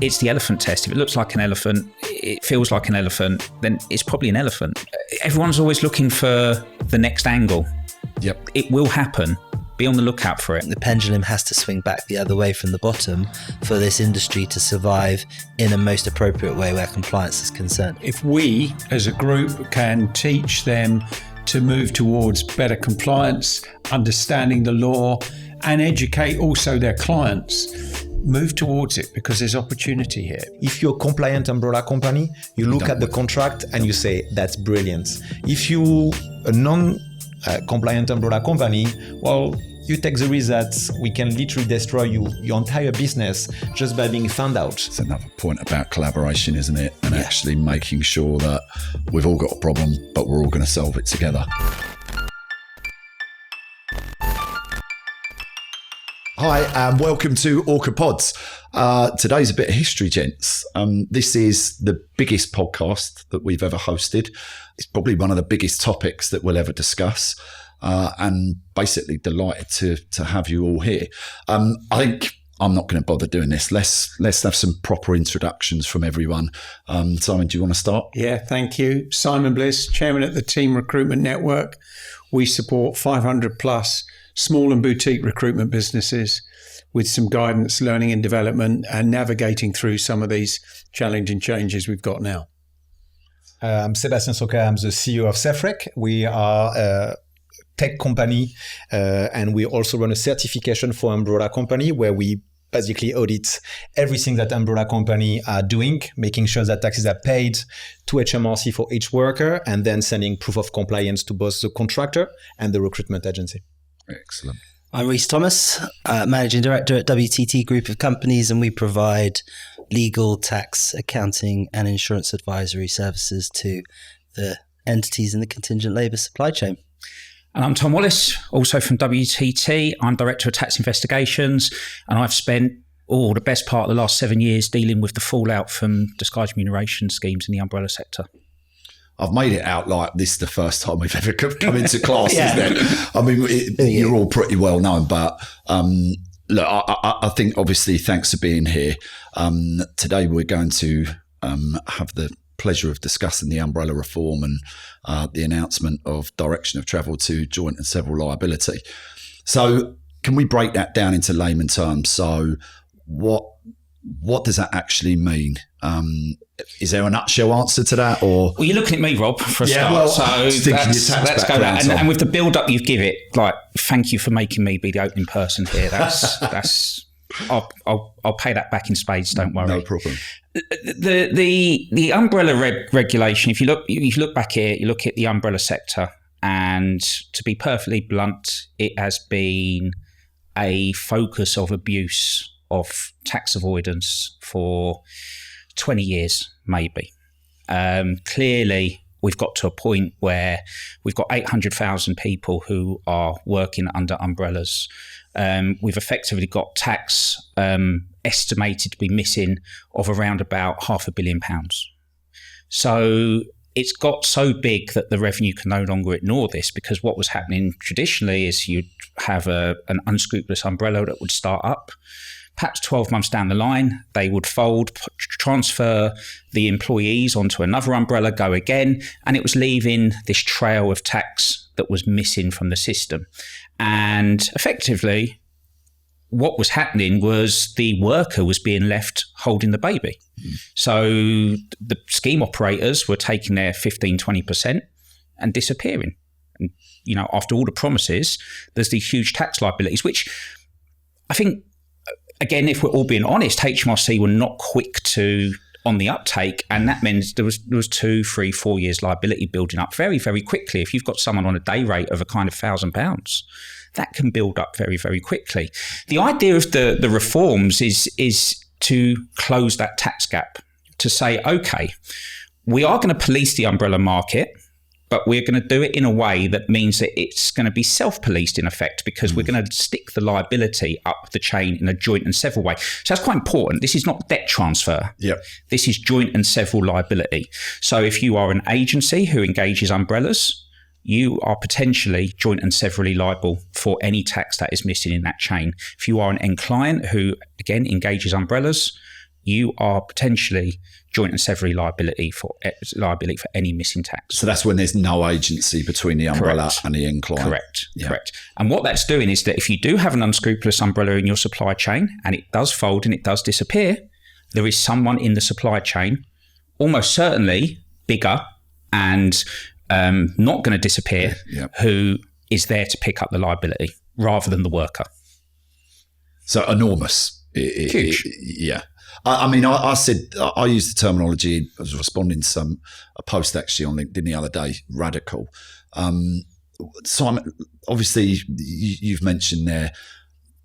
It's the elephant test. If it looks like an elephant, it feels like an elephant, then it's probably an elephant. Everyone's always looking for the next angle. Yep. It will happen. Be on the lookout for it. The pendulum has to swing back the other way from the bottom for this industry to survive in a most appropriate way where compliance is concerned. If we, as a group, can teach them to move towards better compliance, understanding the law, and educate also their clients, move towards it, because there's opportunity here. If you're a compliant umbrella company, you look at the contract and you say, that's brilliant. If you a non-compliant umbrella company, well, you take the risk that we can literally destroy your entire business just by being found out. It's another point about collaboration, isn't it? And actually making sure that we've all got a problem, but we're all going to solve it together. Hi, and welcome to Orca Pods. Today's a bit of history, gents. This is the biggest podcast that we've ever hosted. It's probably one of the biggest topics that we'll ever discuss. And basically delighted to have you all here. I think I'm not going to bother doing this. Let's have some proper introductions from everyone. Simon, do you want to start? Yeah, thank you. Simon Bliss, Chairman at the Team Recruitment Network. We support 500 plus small and boutique recruitment businesses with some guidance, learning and development, and navigating through some of these challenging changes we've got now. I'm Sebastian Sauca. I'm the CEO of SafeRec. We are a tech company, and we also run a certification for umbrella company where we basically audit everything that umbrella company are doing, making sure that taxes are paid to HMRC for each worker, and then sending proof of compliance to both the contractor and the recruitment agency. Excellent. I'm Rhys Thomas, Managing Director at WTT Group of companies, and we provide legal, tax, accounting and insurance advisory services to the entities in the contingent labour supply chain. And I'm Tom Wallace, also from WTT. I'm Director of Tax Investigations, and I've spent the best part of the last 7 years dealing with the fallout from disguised remuneration schemes in the umbrella sector. I've made it out like this is the first time we've ever come into classes. Then, I mean, you're all pretty well known, but look, I think obviously thanks for being here. Today we're going to have the pleasure of discussing the umbrella reform and the announcement of direction of travel to joint and several liability. So can we break that down into layman terms? So what does that actually mean? Is there a nutshell answer to that, or? Well, you're looking at me, Rob, for a start. Well, so let's go that. And with the build-up you've given it, like, thank you for making me be the opening person here. That's I'll pay that back in spades. Don't worry. No problem. The umbrella regulation. If you look back here, you look at the umbrella sector, and to be perfectly blunt, it has been a focus of abuse of tax avoidance for 20 years, maybe. Clearly, we've got to a point where we've got 800,000 people who are working under umbrellas. We've effectively got tax estimated to be missing of around about £500 million. So it's got so big that the revenue can no longer ignore this, because what was happening traditionally is you'd have an unscrupulous umbrella that would start up. Perhaps 12 months down the line, they would fold, transfer the employees onto another umbrella, go again, and it was leaving this trail of tax that was missing from the system. And effectively, what was happening was the worker was being left holding the baby. So the scheme operators were taking their 15, 20% and disappearing. And, after all the promises, there's these huge tax liabilities, which I think, again, if we're all being honest, HMRC were not quick on the uptake, and that meant there was 2, 3, 4 years liability building up very, very quickly. If you've got someone on a day rate of a kind of £1,000, that can build up very, very quickly. The idea of the reforms is to close that tax gap, to say, okay, we are going to police the umbrella market, but we're going to do it in a way that means that it's going to be self-policed in effect, because we're going to stick the liability up the chain in a joint and several way. So that's quite important. This is not debt transfer. Yep. This is joint and several liability. So if you are an agency who engages umbrellas, you are potentially joint and severally liable for any tax that is missing in that chain. If you are an end client who, again, engages umbrellas, you are potentially joint and severally liability for any missing tax. So that's when there's no agency between the umbrella and the end client. Correct. And what that's doing is that if you do have an unscrupulous umbrella in your supply chain and it does fold and it does disappear, there is someone in the supply chain, almost certainly bigger and not going to disappear, who is there to pick up the liability rather than the worker. So enormous. Huge. Yeah. I mean, I said, I used the terminology, I was responding to a post actually on LinkedIn the other day, radical. Simon, obviously you've mentioned there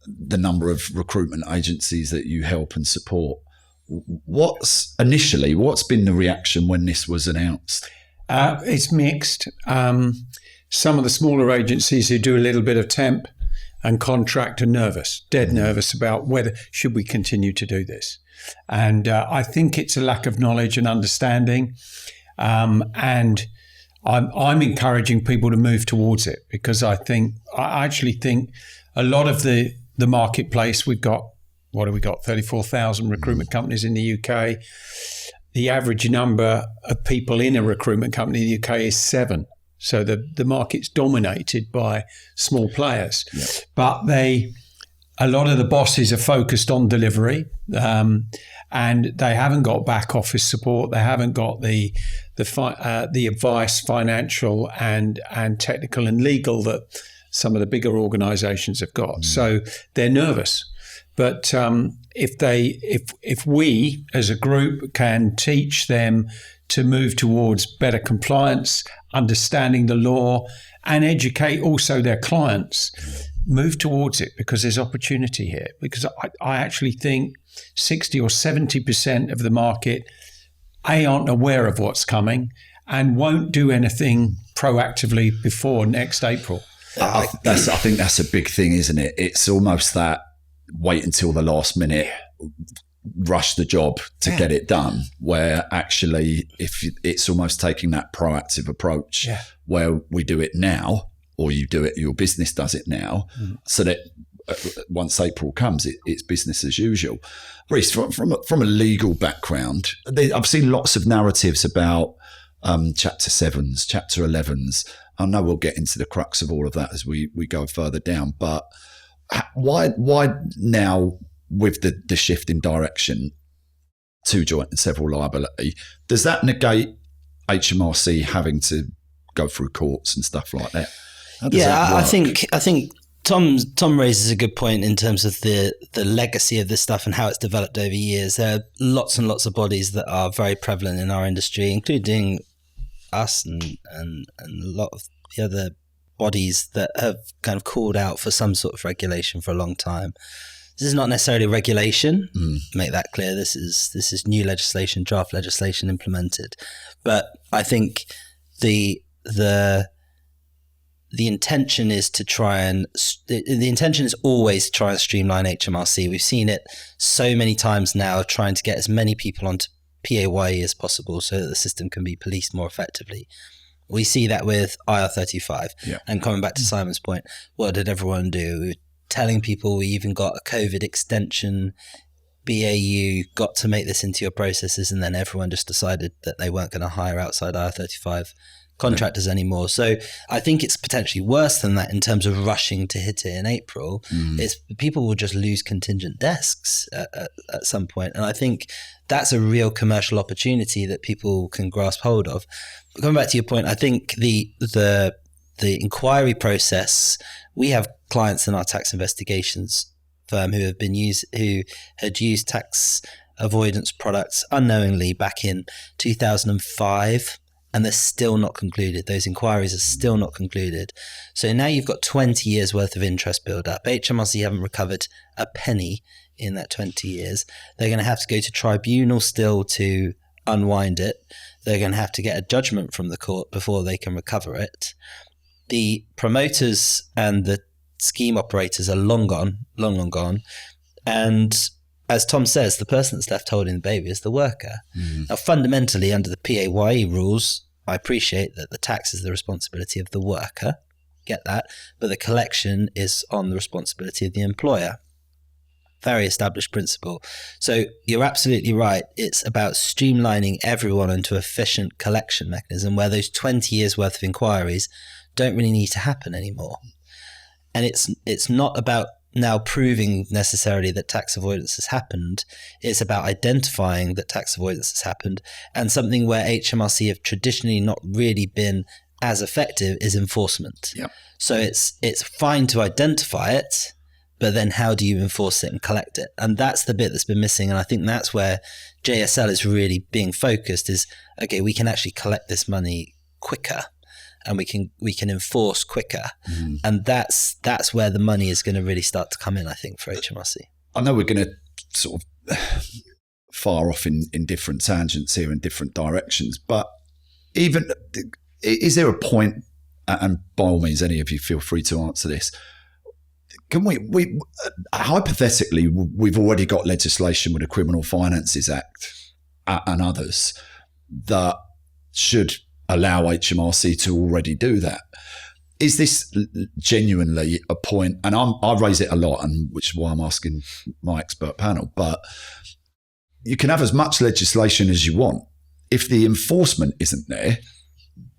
the number of recruitment agencies that you help and support. What's been the reaction when this was announced? It's mixed. Some of the smaller agencies who do a little bit of temp and contract are nervous, dead nervous about whether should we continue to do this. And I think it's a lack of knowledge and understanding. And I'm encouraging people to move towards it because I actually think a lot of the marketplace, we've got, 34,000 recruitment companies in the UK. The average number of people in a recruitment company in the UK is 7. So the market's dominated by small players. Yeah. But a lot of the bosses are focused on delivery, and they haven't got back office support. They haven't got the advice, financial and technical and legal that some of the bigger organisations have got. So they're nervous. But if we as a group can teach them to move towards better compliance, understanding the law, and educate also their clients, move towards it because there's opportunity here. Because I actually think 60 or 70% of the market aren't aware of what's coming and won't do anything proactively before next April. I think that's a big thing, isn't it? It's almost that wait until the last minute, rush the job to get it done, where actually if it's almost taking that proactive approach where we do it now, or you do it, your business does it now, so that once April comes, it's business as usual. Rhys, from a legal background, I've seen lots of narratives about Chapter 7s, Chapter 11s. I know we'll get into the crux of all of that as we go further down, but why now, with the shift in direction to joint and several liability, does that negate HMRC having to go through courts and stuff like that? I think Tom raises a good point in terms of the legacy of this stuff and how it's developed over years. There are lots and lots of bodies that are very prevalent in our industry, including us and a lot of the other bodies that have kind of called out for some sort of regulation for a long time. This is not necessarily regulation. Make that clear. This is new legislation, draft legislation implemented. But I think the intention is to try and the intention is always to try and streamline HMRC. We've seen it so many times now, trying to get as many people onto PAYE as possible so that the system can be policed more effectively. We see that with IR35. Yeah. And coming back to Simon's point, what did everyone do? We were telling people we even got a COVID extension, BAU, got to make this into your processes, and then everyone just decided that they weren't going to hire outside IR35 contractors anymore. So I think it's potentially worse than that in terms of rushing to hit it in April. It's people will just lose contingent desks at some point. And I think that's a real commercial opportunity that people can grasp hold of. But coming back to your point, I think the inquiry process, we have clients in our tax investigations firm who had used tax avoidance products unknowingly back in 2005. And they're still not concluded. Those inquiries are still not concluded. So now you've got 20 years worth of interest build up. HMRC haven't recovered a penny in that 20 years. They're going to have to go to tribunal still to unwind it. They're going to have to get a judgment from the court before they can recover it. The promoters and the scheme operators are long gone. And as Tom says, the person that's left holding the baby is the worker. Now, fundamentally, under the PAYE rules, I appreciate that the tax is the responsibility of the worker. Get that. But the collection is on the responsibility of the employer. very established principle. So you're absolutely right. It's about streamlining everyone into an efficient collection mechanism where those 20 years worth of inquiries don't really need to happen anymore. And it's not about now proving necessarily that tax avoidance has happened. It's about identifying that tax avoidance has happened. And something where HMRC have traditionally not really been as effective is enforcement. Yep. So it's fine to identify it, but then how do you enforce it and collect it? And that's the bit that's been missing. And I think that's where JSL is really being focused is, okay, we can actually collect this money quicker and we can enforce quicker. Mm. And that's where the money is going to really start to come in, I think, for HMRC. I know we're going to sort of far off in different tangents here in different directions, but even is there a point, and by all means, any of you feel free to answer this, can we hypothetically, we've already got legislation with the Criminal Finances Act and others that should allow HMRC to already do that. Is this genuinely a point? And I raise it a lot, and which is why I'm asking my expert panel. But you can have as much legislation as you want. If the enforcement isn't there,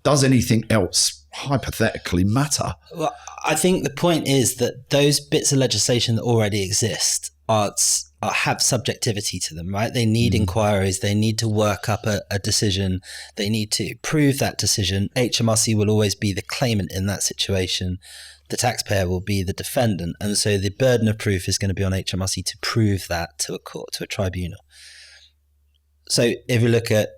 does anything else hypothetically matter? Well, I think the point is that those bits of legislation that already exist have subjectivity to them, right? They need inquiries. They need to work up a decision. They need to prove that decision. HMRC will always be the claimant in that situation. The taxpayer will be the defendant. And so the burden of proof is going to be on HMRC to prove that to a court, to a tribunal. So if you look at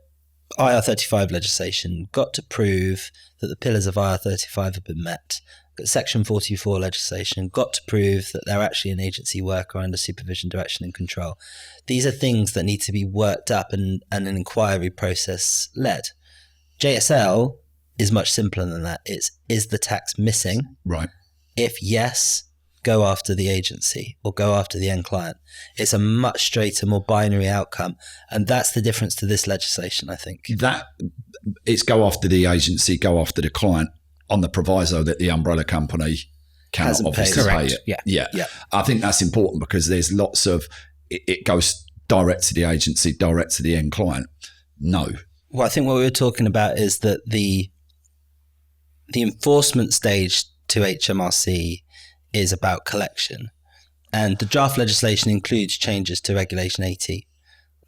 IR35 legislation, got to prove that the pillars of IR35 have been met. Section 44 legislation, got to prove that they're actually an agency worker under supervision, direction and control. These are things that need to be worked up and an inquiry process led. JSL is much simpler than that. Is the tax missing? Right. If yes, go after the agency or go after the end client. It's a much straighter, more binary outcome. And that's the difference to this legislation, I think. That it's go after the agency, go after the client, on the proviso that the umbrella company cannot obviously pay it. Yeah. I think that's important because there's lots of, it goes direct to the agency, direct to the end client. No. Well, I think what we were talking about is that the enforcement stage to HMRC is about collection. And the draft legislation includes changes to Regulation 80.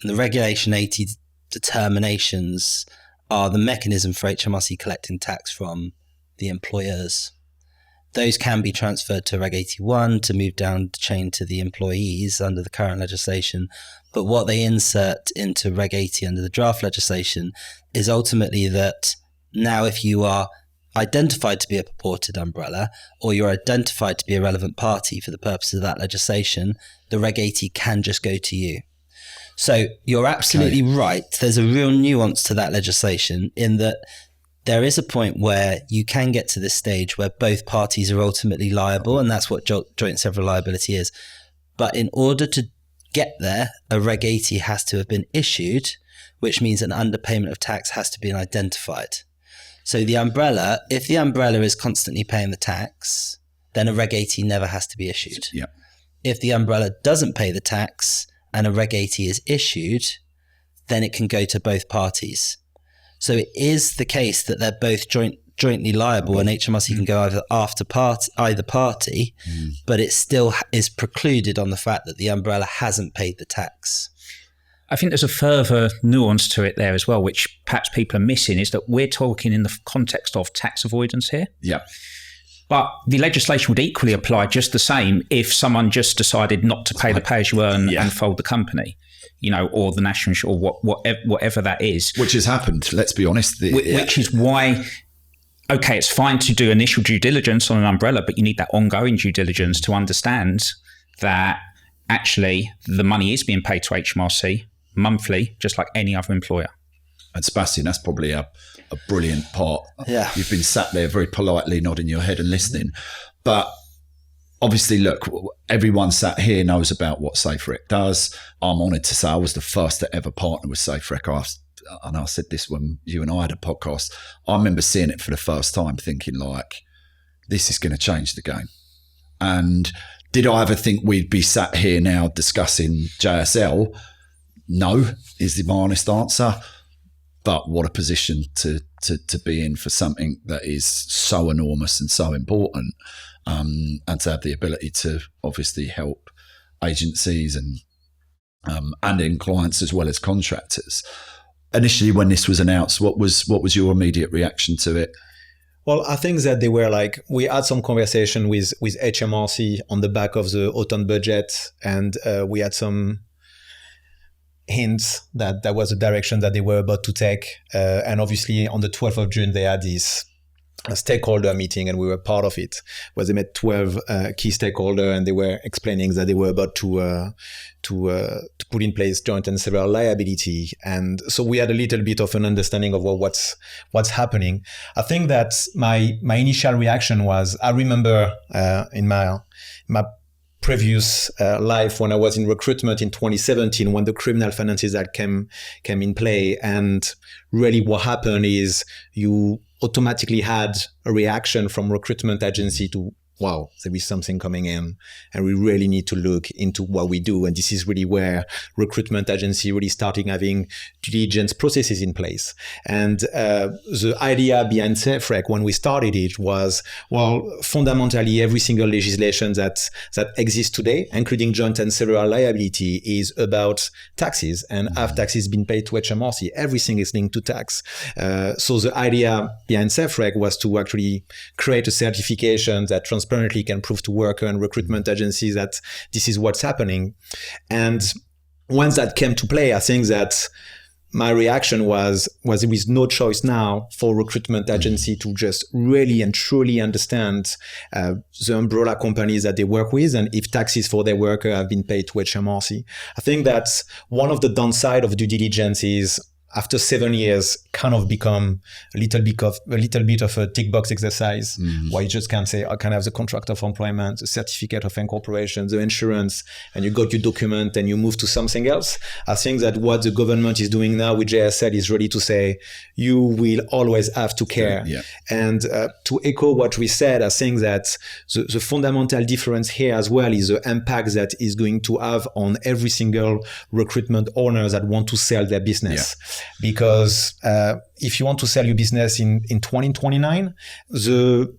And the Regulation 80 determinations are the mechanism for HMRC collecting tax from the employers. Those can be transferred to Reg 81 to move down the chain to the employees under the current legislation. But what they insert into Reg 80 under the draft legislation is ultimately that now if you are identified to be a purported umbrella or you're identified to be a relevant party for the purposes of that legislation, the Reg 80 can just go to you. So you're absolutely right. There's a real nuance to that legislation in that there is a point where you can get to this stage where both parties are ultimately liable, and that's what joint and several liability is. But in order to get there, a Reg 80 has to have been issued, which means an underpayment of tax has to be identified. So the umbrella, if the umbrella is constantly paying the tax, then a Reg 80 never has to be issued. Yeah. If the umbrella doesn't pay the tax and a Reg 80 is issued, then it can go to both parties. So it is the case that they're both jointly liable, and HMRC can go either party, but it still is precluded on the fact that the umbrella hasn't paid the tax. I think there's a further nuance to it there as well, which perhaps people are missing, is that we're talking in the context of tax avoidance here. Yeah. But the legislation would equally apply just the same if someone just decided not to pay the pay-as-you-earn and fold the company, or the national insurance, or whatever that is. Which has happened, let's be honest. Which is why, okay, it's fine to do initial due diligence on an umbrella, but you need that ongoing due diligence to understand that actually the money is being paid to HMRC monthly, just like any other employer. And Sebastian, that's probably a brilliant part. Yeah. You've been sat there very politely nodding your head and listening. But obviously, look, everyone sat here knows about what SafeRec does. I'm honoured to say I was the first to ever partner with SafeRec. And I said this when you and I had a podcast. I remember seeing it for the first time thinking like, this is going to change the game. And Did I ever think we'd be sat here now discussing JSL? No, is the my honest answer. But what a position to be in for something that is so enormous and so important, and to have the ability to obviously help agencies and end clients as well as contractors. Initially, when this was announced, what was your immediate reaction to it? Well, I think that they were like, we had some conversation with HMRC on the back of the autumn budget, and we had some hints that that was the direction that they were about to take. And obviously on the 12th of June, they had this stakeholder meeting, and we were part of it, where they met 12 key stakeholders, and they were explaining that they were about to put in place joint and several liability. And so we had a little bit of an understanding of what's happening. I think that my initial reaction was, I remember in my previous life when I was in recruitment in 2017, when the Criminal Finances Act came in play, and really what happened is you automatically had a reaction from recruitment agency to, wow, there is something coming in and we really need to look into what we do. And this is really where recruitment agency really starting having due diligence processes in place. And the idea behind SafeRec when we started it was, well, fundamentally every single legislation that exists today, including joint and several liability, is about taxes, and have taxes been paid to HMRC. Everything is linked to tax. So the idea behind SafeRec was to actually create a certification that transparently can prove to worker and recruitment agencies that this is what's happening. And once that came to play, I think that my reaction was there is no choice now for recruitment agency to just really and truly understand the umbrella companies that they work with, and if taxes for their worker have been paid to HMRC. I think that one of the downside of due diligence is, after 7 years, kind of become a little bit of a tick box exercise, where you just can't say, I can have the contract of employment, the certificate of incorporation, the insurance, and you got your document and you move to something else. I think that what the government is doing now with JSL is really to say, you will always have to care. Yeah. And to echo what we said, I think that the fundamental difference here as well is the impact that is going to have on every single recruitment owner that want to sell their business. Yeah. Because if you want to sell your business in 2029, the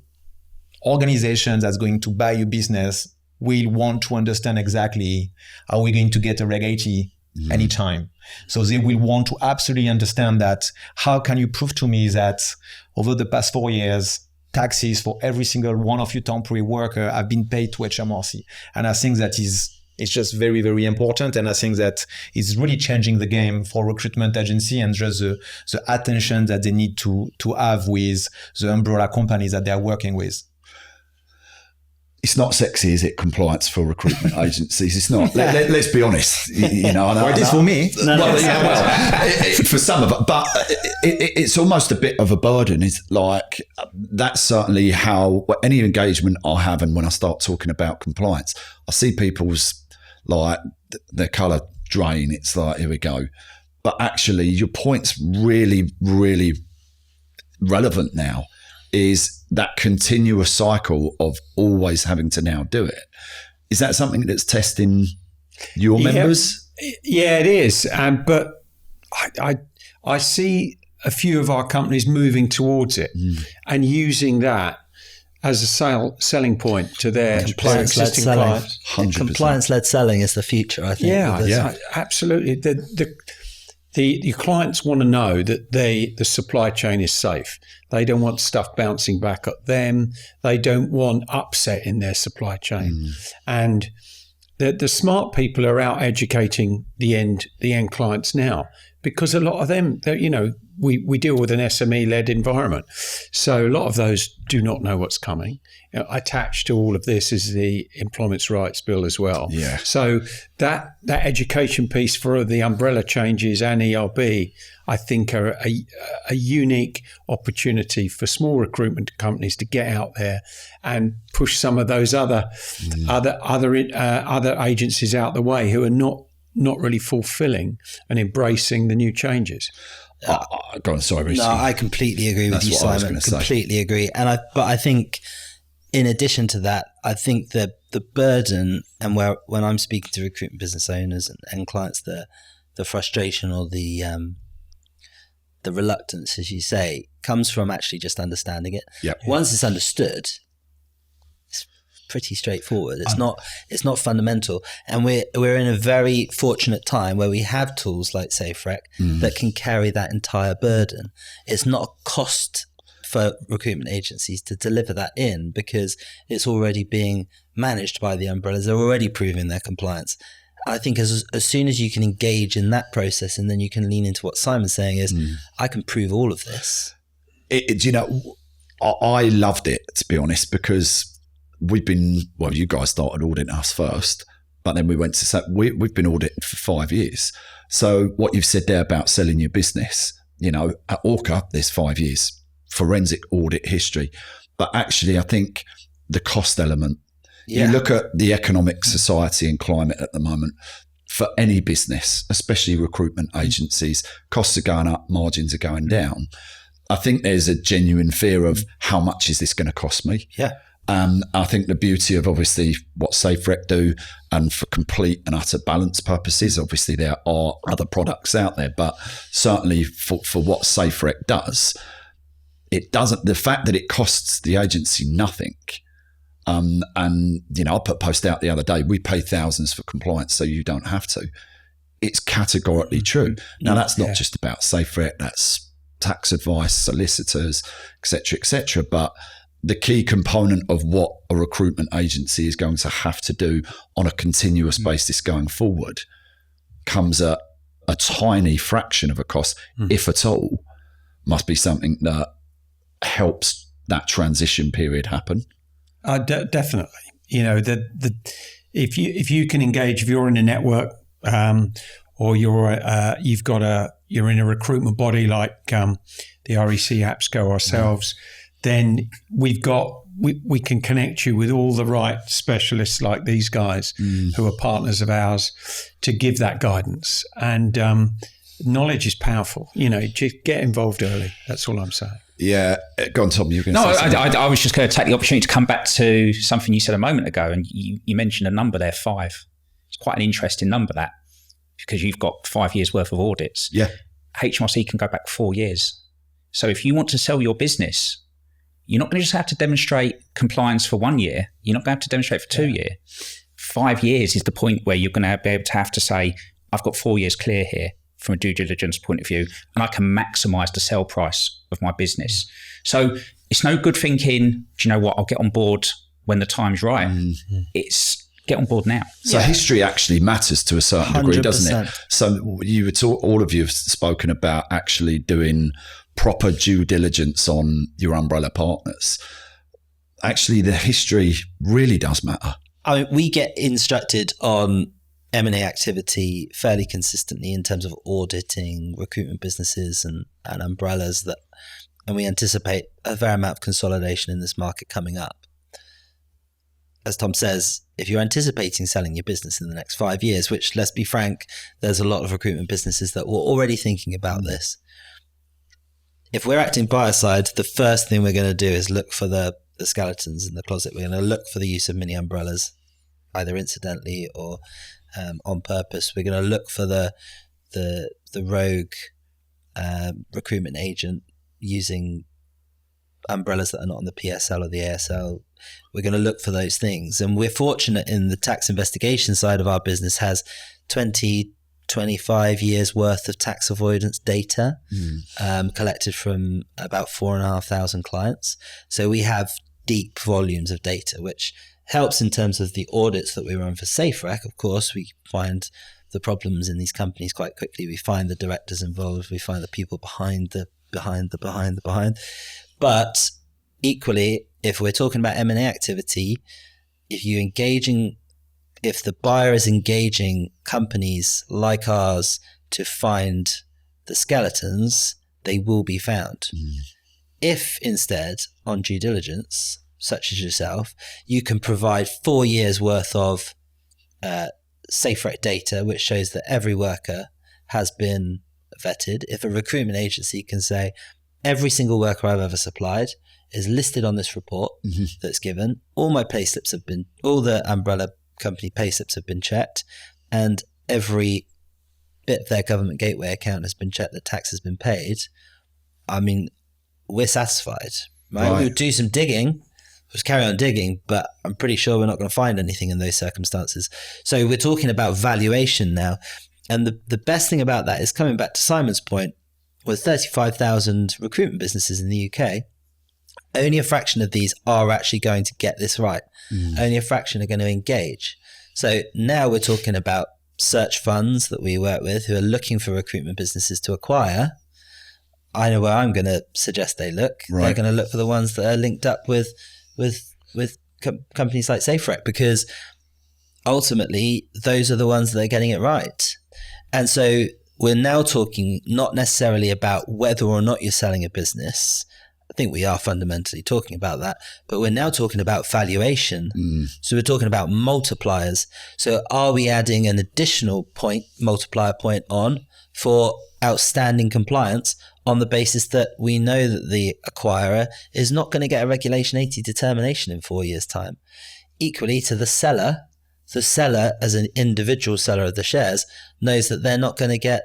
organization that's going to buy your business will want to understand exactly how we're going to get a Reg 80 anytime. So they will want to absolutely understand that, how can you prove to me that over the past 4 years, taxes for every single one of your temporary workers have been paid to HMRC? And I think that it's just very, very important. And I think that it's really changing the game for recruitment agency, and just the attention that they need to have with the umbrella companies that they're working with. It's not sexy, is it, compliance for recruitment agencies? It's not. Let's be honest. You know, well, it is for me. For some of it, but it's almost a bit of a burden. It's like, that's certainly how any engagement I have, and when I start talking about compliance, I see people's like their colour drain. It's like, here we go. But actually, your point's really, really relevant now, is that continuous cycle of always having to now do it. Is that something that's testing your members? Yeah, it is. But I see a few of our companies moving towards it and using that as a selling point to their existing clients. 100%. Compliance-led selling is the future, I think. Yeah, absolutely. The clients want to know that the supply chain is safe. They don't want stuff bouncing back at them. They don't want upset in their supply chain. And the smart people are out educating the end clients now, because a lot of them, we deal with an SME-led environment. So a lot of those do not know what's coming. Attached to all of this is the Employment Rights Bill as well. Yeah. So that education piece for the umbrella changes and ERB, I think, are a unique opportunity for small recruitment companies to get out there and push some of those other agencies out the way who are not really fulfilling and embracing the new changes. Go on, sorry, Rhys. No, I completely agree with you, Simon. Completely agree. But I think, in addition to that, I think that the burden, and when I'm speaking to recruitment business owners and clients, the frustration or the reluctance, as you say, comes from actually just understanding it. Yep. Once it's understood, it's pretty straightforward. It's not fundamental, and we're in a very fortunate time where we have tools like SafeRec that can carry that entire burden. It's not a cost for recruitment agencies to deliver that in, because it's already being managed by the umbrellas. They're already proving their compliance. I think as soon as you can engage in that process, and then you can lean into what Simon's saying is, I can prove all of this. I loved it, to be honest, because you guys started auditing us first, but then we went to, we've been auditing for 5 years. So what you've said there about selling your business, at Orca, there's 5 years forensic audit history. But actually, I think the cost element, you look at the economic society and climate at the moment, for any business, especially recruitment agencies, costs are going up, margins are going down. I think there's a genuine fear of how much is this going to cost me? Yeah. I think the beauty of obviously what SafeRec do, and for complete and utter balance purposes, obviously there are other products out there, but certainly for what SafeRec does, it doesn't, the fact that it costs the agency nothing. And, I put a post out the other day, we pay thousands for compliance, so you don't have to. It's categorically true. Now, that's not just about SafeRec, that's tax advice, solicitors, et cetera. But the key component of what a recruitment agency is going to have to do on a continuous basis going forward comes at a tiny fraction of a cost, if at all, must be something that helps that transition period happen. Definitely. If you can engage, if you're in a network, or you're in a recruitment body like the REC APSCO ourselves, then we can connect you with all the right specialists like these guys who are partners of ours to give that guidance. And knowledge is powerful. Just get involved early. That's all I'm saying. Yeah, go on, Tom. You were going to say something. I was just going to take the opportunity to come back to something you said a moment ago, and you mentioned a number there, 5. It's quite an interesting number, that, because you've got 5 years worth of audits. Yeah, HMRC can go back 4 years. So if you want to sell your business, you're not going to just have to demonstrate compliance for 1 year. You're not going to have to demonstrate for 2 years. 5 years is the point where you're going to be able to have to say, I've got 4 years clear here from a due diligence point of view, and I can maximize the sell price of my business. So it's no good thinking, do you know what, I'll get on board when the time's right. It's get on board now. So history actually matters to a certain degree, doesn't it? 100%. So all of you have spoken about actually doing proper due diligence on your umbrella partners. Actually, the history really does matter. I mean, we get instructed on M&A activity fairly consistently in terms of auditing recruitment businesses and umbrellas, and we anticipate a fair amount of consolidation in this market coming up. As Tom says, if you're anticipating selling your business in the next 5 years, which, let's be frank, there's a lot of recruitment businesses that were already thinking about this. If we're acting buyer side, the first thing we're going to do is look for the skeletons in the closet. We're going to look for the use of mini umbrellas, either incidentally or on purpose. We're going to look for the rogue recruitment agent using umbrellas that are not on the PSL or the ASL. We're going to look for those things. And we're fortunate in the tax investigation side of our business has 25 years worth of tax avoidance data collected from about 4,500 clients. So we have deep volumes of data, which helps in terms of the audits that we run for SafeRec. Of course, we find the problems in these companies quite quickly. We find the directors involved. We find the people behind. But equally, if we're talking about M&A activity, if the buyer is engaging companies like ours to find the skeletons, they will be found. If instead, on due diligence, such as yourself, you can provide 4 years worth of SafeRec data, which shows that every worker has been vetted. If a recruitment agency can say, every single worker I've ever supplied is listed on this report that's given. All my payslips all the umbrella company payslips have been checked, and every bit of their government gateway account has been checked, that tax has been paid. I mean, we're satisfied, right? We'll do some digging, just carry on digging, but I'm pretty sure we're not going to find anything in those circumstances. So we're talking about valuation now. And the best thing about that is, coming back to Simon's point, with 35,000 recruitment businesses in the UK, only a fraction of these are actually going to get this right. Only a fraction are going to engage. So now we're talking about search funds that we work with who are looking for recruitment businesses to acquire. I know where I'm going to suggest they look. Right. They're going to look for the ones that are linked up with companies like SafeRec, because ultimately those are the ones that are getting it right. And so we're now talking not necessarily about whether or not you're selling a business. I think we are fundamentally talking about that, but we're now talking about valuation. So we're talking about multipliers. So are we adding an additional multiplier point on for outstanding compliance on the basis that we know that the acquirer is not going to get a Regulation 80 determination in 4 years' time? Equally to the seller as an individual seller of the shares knows that they're not going to get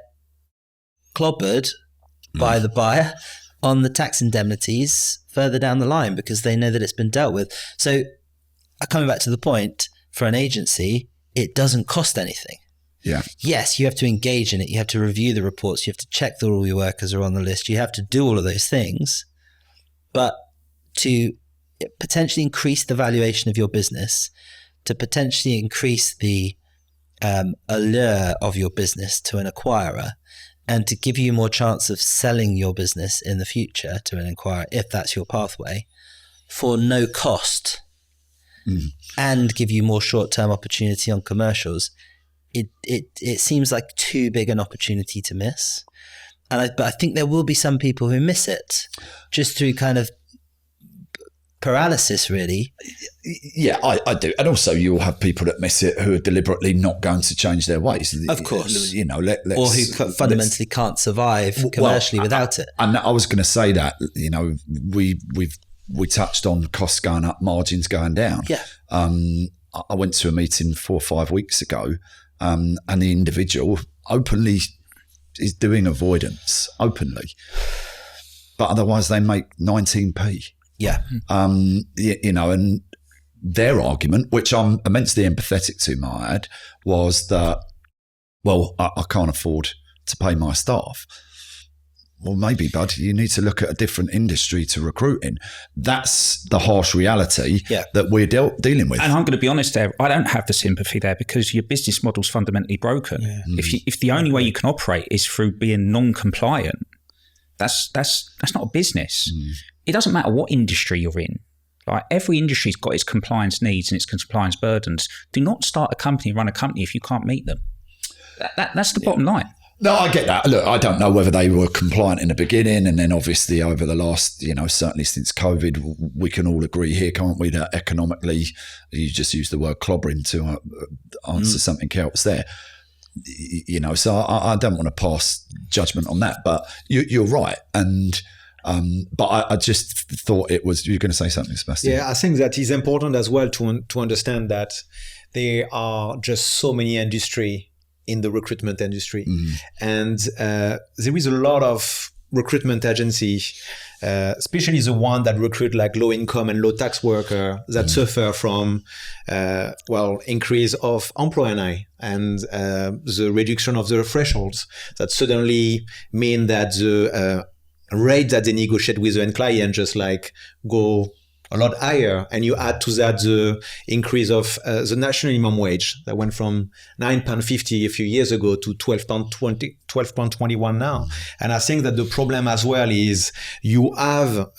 clobbered by the buyer on the tax indemnities further down the line, because they know that it's been dealt with. So coming back to the point, for an agency, it doesn't cost anything. Yeah. Yes, you have to engage in it. You have to review the reports. You have to check that all your workers are on the list. You have to do all of those things. But to potentially increase the valuation of your business, to potentially increase the allure of your business to an acquirer, and to give you more chance of selling your business in the future to an acquirer, if that's your pathway, for no cost, and give you more short-term opportunity on commercials, it seems like too big an opportunity to miss. But I think there will be some people who miss it just through kind of paralysis, really. Yeah, I do. And also you'll have people that miss it who are deliberately not going to change their ways. Of course. You know, or who fundamentally can't survive commercially without it. And I was going to say that, you know, we touched on costs going up, margins going down. Yeah. I went to a meeting 4 or 5 weeks ago, and the individual openly is doing avoidance, openly. But otherwise they make 19p. Yeah. You know, and their argument, which I'm immensely empathetic to, might add, was that, well, I can't afford to pay my staff. Well, maybe, bud, you need to look at a different industry to recruit in. That's the harsh reality that we're dealing with. And I'm going to be honest there, I don't have the sympathy there, because your business model's fundamentally broken. Yeah. If the only way you can operate is through being non-compliant, that's not a business. It doesn't matter what industry you're in. Like, every industry's got its compliance needs and its compliance burdens. Do not start a company, run a company if you can't meet them. That's the bottom line. No, I get that. Look, I don't know whether they were compliant in the beginning, and then obviously over the last, you know, certainly since COVID, we can all agree here, can't we, that economically, you just use the word clobbering to answer something else there. You know, so I don't want to pass judgment on that, but you're right. And but I just thought it was, you're going to say something, Sebastian. Yeah, I think that is important as well to understand that there are just so many industry in the recruitment industry. And there is a lot of recruitment agencies, especially the one that recruit like low income and low tax worker that suffer from, increase of employee and the reduction of the thresholds that suddenly mean that the rate that they negotiate with the end client just like go a lot higher, and you add to that the increase of the national minimum wage that went from £9.50 a few years ago to £12.21 now. And I think that the problem as well is you have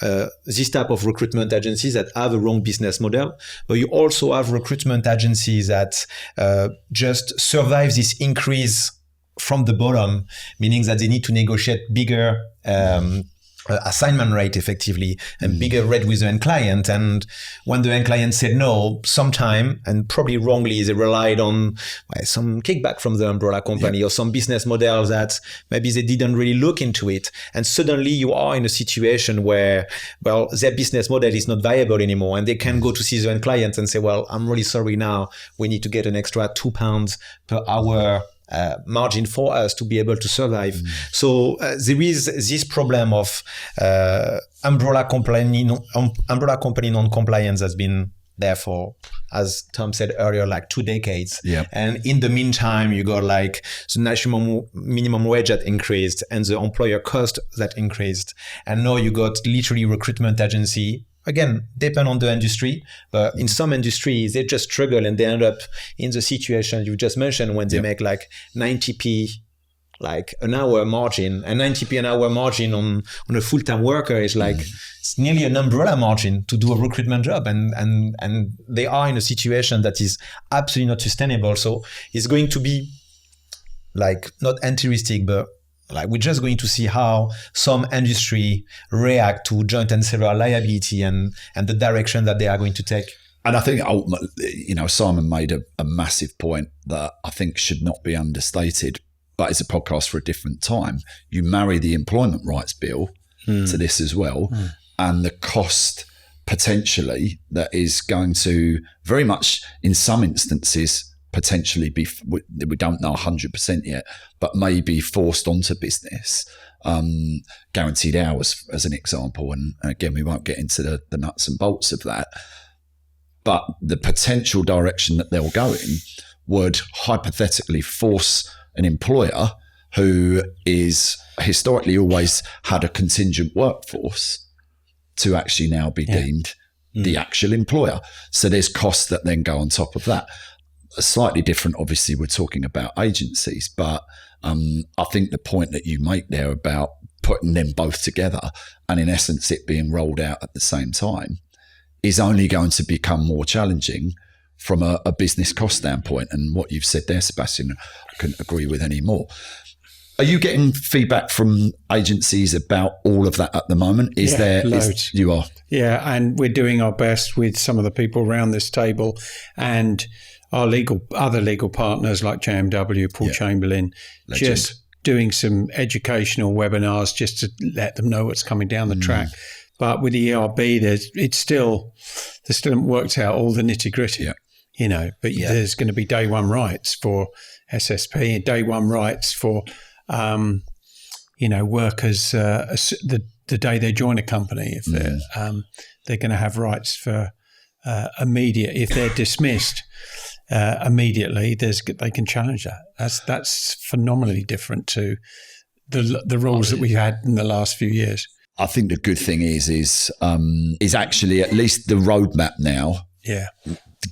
this type of recruitment agencies that have a wrong business model, but you also have recruitment agencies that just survive this increase from the bottom, meaning that they need to negotiate bigger assignment rate effectively and bigger rate with the end client. And when the end client said no, sometime, and probably wrongly, they relied on some kickback from the umbrella company or some business models that maybe they didn't really look into it. And suddenly you are in a situation where, well, their business model is not viable anymore. And they can go to see the end client and say, well, I'm really sorry now. We need to get an extra £2 per hour margin for us to be able to survive. So there is this problem of umbrella company non-compliance has been there for, as Tom said earlier, like 2 decades. And in the meantime, you got like the national minimum wage that increased and the employer cost that increased. And now you got literally recruitment agency. Again, depend on the industry, but in some industries, they just struggle and they end up in the situation you just mentioned when they make like 90p like an hour margin, and 90p an hour margin on a full-time worker is like it's nearly an umbrella margin to do a recruitment job, and they are in a situation that is absolutely not sustainable. So it's going to be like not altruistic, but like we're just going to see how some industry react to joint and several liability and the direction that they are going to take. And I think ultimately, you know, Simon made a massive point that I think should not be understated, but it's a podcast for a different time. You marry the employment rights bill to this as well, and the cost potentially that is going to very much in some instances potentially be, we don't know 100% yet, but may be forced onto business. Guaranteed hours as an example, and again we won't get into the nuts and bolts of that, but the potential direction that they'll go in would hypothetically force an employer who is historically always had a contingent workforce to actually now be deemed the actual employer. So there's costs that then go on top of that. Slightly different, obviously, we're talking about agencies, but I think the point that you make there about putting them both together and in essence it being rolled out at the same time is only going to become more challenging from a business cost standpoint. And what you've said there, Sebastian, I couldn't agree with any more. Are you getting feedback from agencies about all of that at the moment? Loads. You are? Yeah, and we're doing our best with some of the people around this table and our other legal partners like JMW, Paul Chamberlain, Legend. Just doing some educational webinars just to let them know what's coming down the track. But with the ERB, they still haven't worked out all the nitty gritty, you know. But there's going to be day one rights for SSP and day one rights for, workers the day they join a company. If they're going to have rights for immediate, if they're dismissed immediately, they can challenge that. That's phenomenally different to the rules that we had in the last few years. I think the good thing is actually at least the roadmap now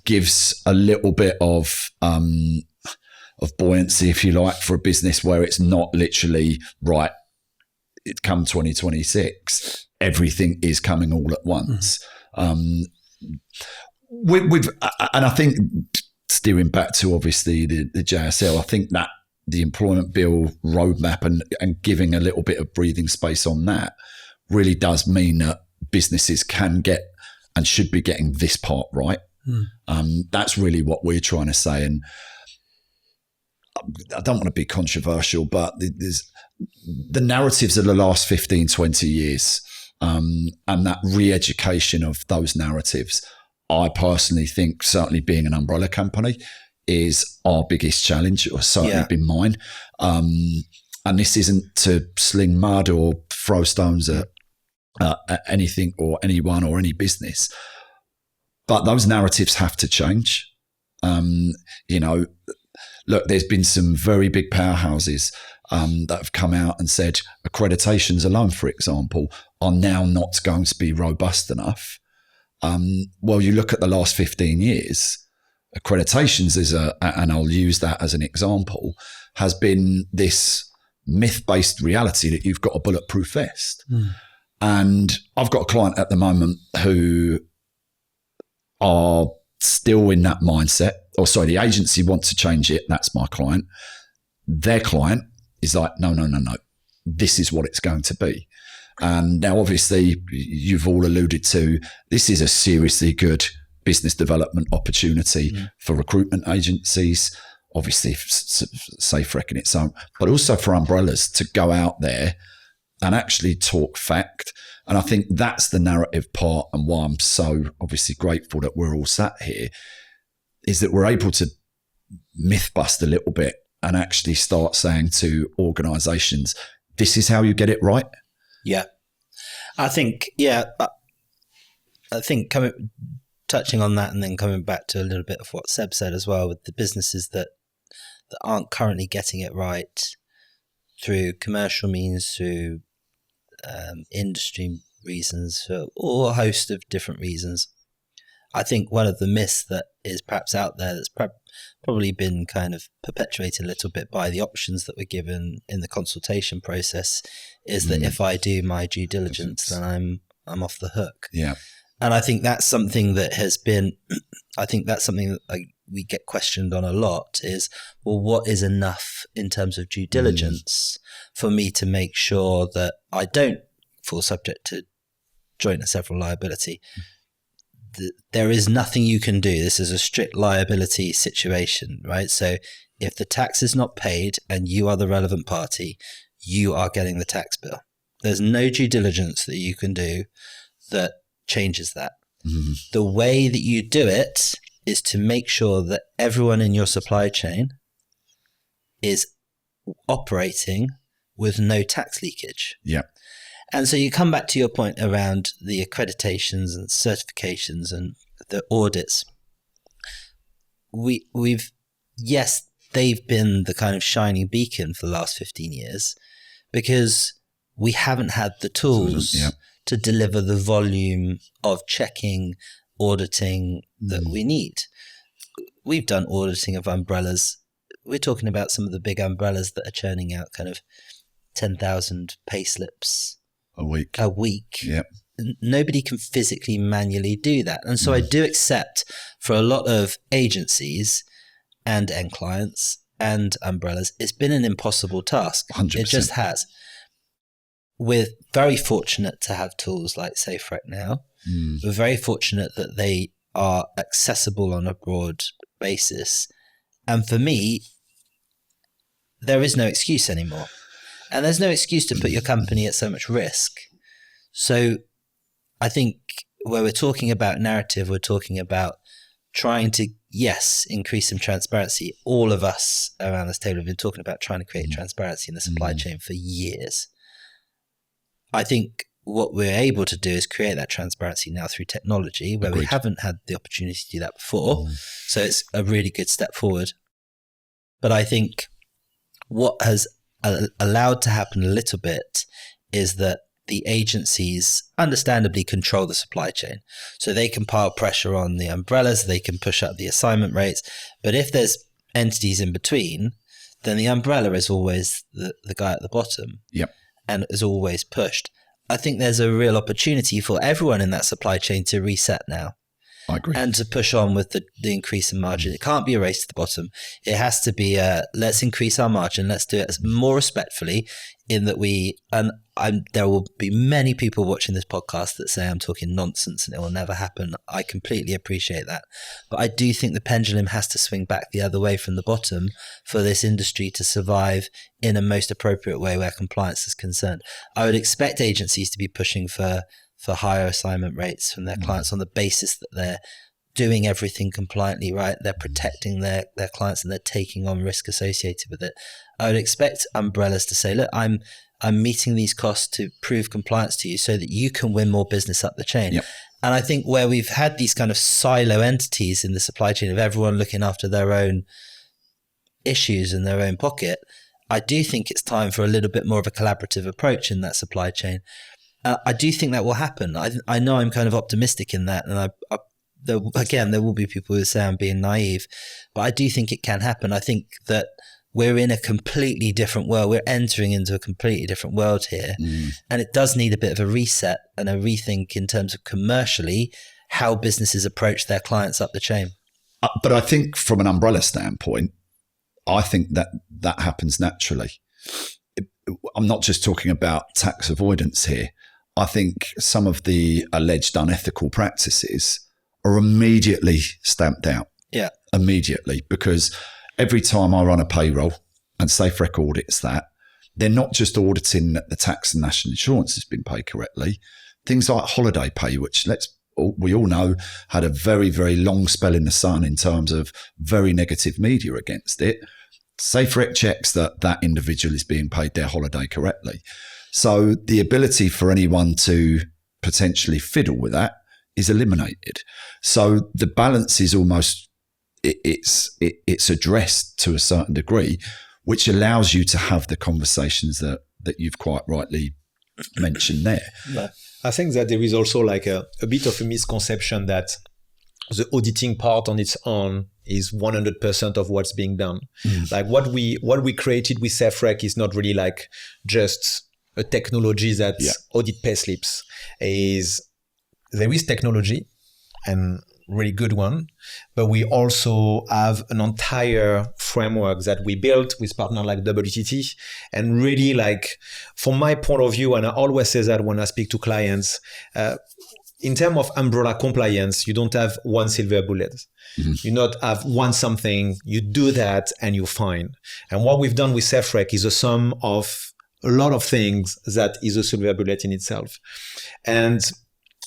gives a little bit of buoyancy, if you like, for a business where it's not literally right. It come 2026, everything is coming all at once. And I think steering back to obviously the JSL, I think that the employment bill roadmap and giving a little bit of breathing space on that really does mean that businesses can get and should be getting this part right. That's really what we're trying to say. And I don't want to be controversial, but there's the narratives of the last 15, 20 years and that re-education of those narratives, I personally think, certainly being an umbrella company, is our biggest challenge, or certainly been mine. And this isn't to sling mud or throw stones at anything or anyone or any business, but those narratives have to change. Look, there's been some very big powerhouses that have come out and said accreditations alone, for example, are now not going to be robust enough. Well, you look at the last 15 years, accreditations and I'll use that as an example, has been this myth-based reality that you've got a bulletproof vest. And I've got a client at the moment who are still in that mindset. The agency wants to change it. That's my client. Their client is like, no. This is what it's going to be. And now, obviously, you've all alluded to this is a seriously good business development opportunity for recruitment agencies, obviously SafeRec in its own, but also for umbrellas to go out there and actually talk fact. And I think that's the narrative part, and why I'm so obviously grateful that we're all sat here, is that we're able to myth bust a little bit and actually start saying to organisations, this is how you get it right. Yeah. I think touching on that and then coming back to a little bit of what Seb said as well, with the businesses that aren't currently getting it right through commercial means, through industry reasons, for all a host of different reasons. I think one of the myths that is perhaps out there that's probably been kind of perpetuated a little bit by the options that were given in the consultation process is that if I do my due diligence, then I'm off the hook. Yeah. And I think that's something that has been, I think that's something that we get questioned on a lot is, well, what is enough in terms of due diligence for me to make sure that I don't fall subject to joint and several liability? There is nothing you can do. This is a strict liability situation, right? So if the tax is not paid and you are the relevant party, you are getting the tax bill. There's no due diligence that you can do that changes that. The way that you do it is to make sure that everyone in your supply chain is operating with no tax leakage. Yeah. And so you come back to your point around the accreditations and certifications and the audits. Yes, they've been the kind of shining beacon for the last 15 years because we haven't had the tools to deliver the volume of checking, auditing that we need. We've done auditing of umbrellas. We're talking about some of the big umbrellas that are churning out kind of 10,000 pay slips a week. Yep. Nobody can physically manually do that. And so I do accept for a lot of agencies and end clients and umbrellas, it's been an impossible task. 100%. It just has. We're very fortunate to have tools like SafeRec now. We're very fortunate that they are accessible on a broad basis. And for me, there is no excuse anymore. And there's no excuse to put your company at so much risk. So I think where we're talking about narrative, we're talking about trying to, yes, increase some transparency. All of us around this table have been talking about trying to create transparency in the supply chain for years. I think what we're able to do is create that transparency now through technology where we haven't had the opportunity to do that before. So it's a really good step forward. But I think what has allowed to happen a little bit is that the agencies understandably control the supply chain. So they can pile pressure on the umbrellas, they can push up the assignment rates. But if there's entities in between, then the umbrella is always the guy at the bottom. Yep. And is always pushed. I think there's a real opportunity for everyone in that supply chain to reset now. I agree. And to push on with the increase in margin. It can't be a race to the bottom. It has to be let's increase our margin. Let's do it more respectfully in that there will be many people watching this podcast that say I'm talking nonsense and it will never happen. I completely appreciate that. But I do think the pendulum has to swing back the other way from the bottom for this industry to survive in a most appropriate way where compliance is concerned. I would expect agencies to be pushing for higher assignment rates from their clients on the basis that they're doing everything compliantly right. They're protecting their clients and they're taking on risk associated with it. I would expect umbrellas to say, look, I'm meeting these costs to prove compliance to you so that you can win more business up the chain. Yep. And I think where we've had these kind of silo entities in the supply chain of everyone looking after their own issues in their own pocket, I do think it's time for a little bit more of a collaborative approach in that supply chain. I do think that will happen. I know I'm kind of optimistic in that. And there will be people who say I'm being naive, but I do think it can happen. I think that we're in a completely different world. We're entering into a completely different world here. And it does need a bit of a reset and a rethink in terms of commercially how businesses approach their clients up the chain. But I think from an umbrella standpoint, I think that happens naturally. I'm not just talking about tax avoidance here. I think some of the alleged unethical practices are immediately stamped out. Yeah. Immediately, because every time I run a payroll and SafeRec audits that, they're not just auditing that the tax and national insurance has been paid correctly. Things like holiday pay, which we all know had a very, very long spell in the sun in terms of very negative media against it. SafeRec checks that that individual is being paid their holiday correctly. So the ability for anyone to potentially fiddle with that is eliminated. So the balance is almost, it's addressed to a certain degree, which allows you to have the conversations that you've quite rightly mentioned there. I think that there is also like a bit of a misconception that the auditing part on its own is 100% of what's being done. Like what we created with SafeRec is not really like just a technology that audit pay slips. There is technology, and really good one, but we also have an entire framework that we built with partners like WTT, and really, like, from my point of view, and I always say that when I speak to clients, in terms of umbrella compliance, you don't have one silver bullet. You not have one something, you do that and you're fine. And what we've done with SafeRec is a sum of a lot of things that is a silver bullet in itself. And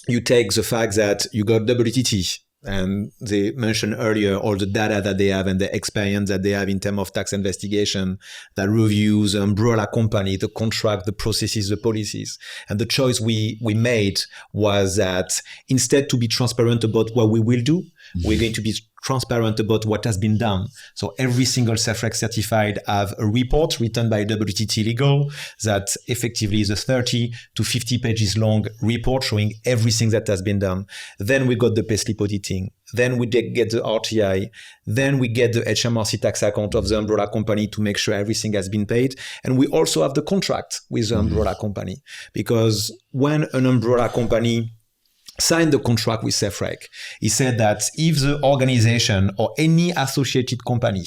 you take the fact that you got WTT, and they mentioned earlier all the data that they have and the experience that they have in terms of tax investigation, that reviews, the umbrella company, the contract, the processes, the policies. And the choice we made was that instead to be transparent about what we will do, we're going to be transparent about what has been done. So every single SafeRec certified have a report written by WTT Legal that effectively is a 30 to 50 pages long report showing everything that has been done. Then we got the payslip auditing. Then we get the RTI. Then we get the HMRC tax account of the umbrella company to make sure everything has been paid. And we also have the contract with the umbrella company, because when an umbrella company signed the contract with SafeRec, he said that if the organization or any associated company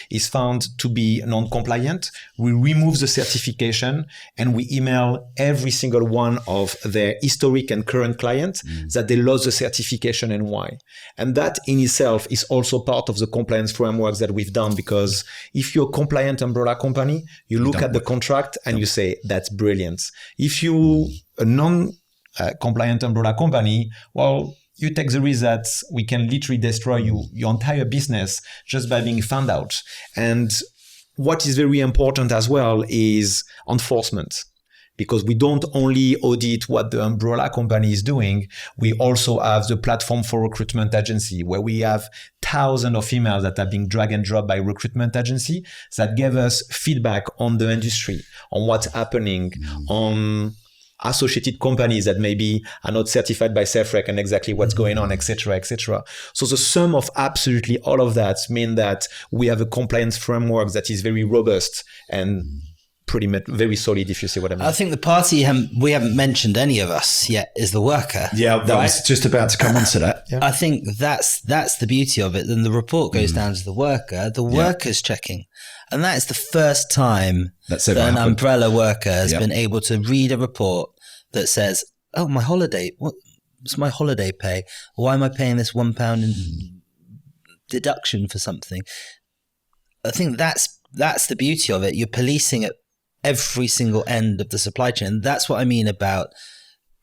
is found to be non-compliant, we remove the certification and we email every single one of their historic and current clients that they lost the certification and why. And that in itself is also part of the compliance frameworks that we've done, because if you're a compliant umbrella company, you look at the contract and you say, that's brilliant. If you a compliant umbrella company, well, you take the risk that we can literally destroy your entire business just by being found out. And what is very important as well is enforcement, because we don't only audit what the umbrella company is doing, we also have the platform for recruitment agency, where we have thousands of emails that are being drag and drop by recruitment agency that give us feedback on the industry, on what's happening, on associated companies that maybe are not certified by SafeRec and exactly what's going on, etc., etc. So the sum of absolutely all of that mean that we have a compliance framework that is very robust and pretty much very solid, if you see what I mean. I think the party we haven't mentioned any of us yet is the worker. Yeah, that was just about to come onto that. Yeah. I think that's the beauty of it. Then the report goes down to the worker. The worker's checking. And that is the first time that an umbrella worker has been able to read a report that says, oh, my holiday, what's my holiday pay? Why am I paying this £1 in deduction for something? I think that's the beauty of it. You're policing at every single end of the supply chain. And that's what I mean about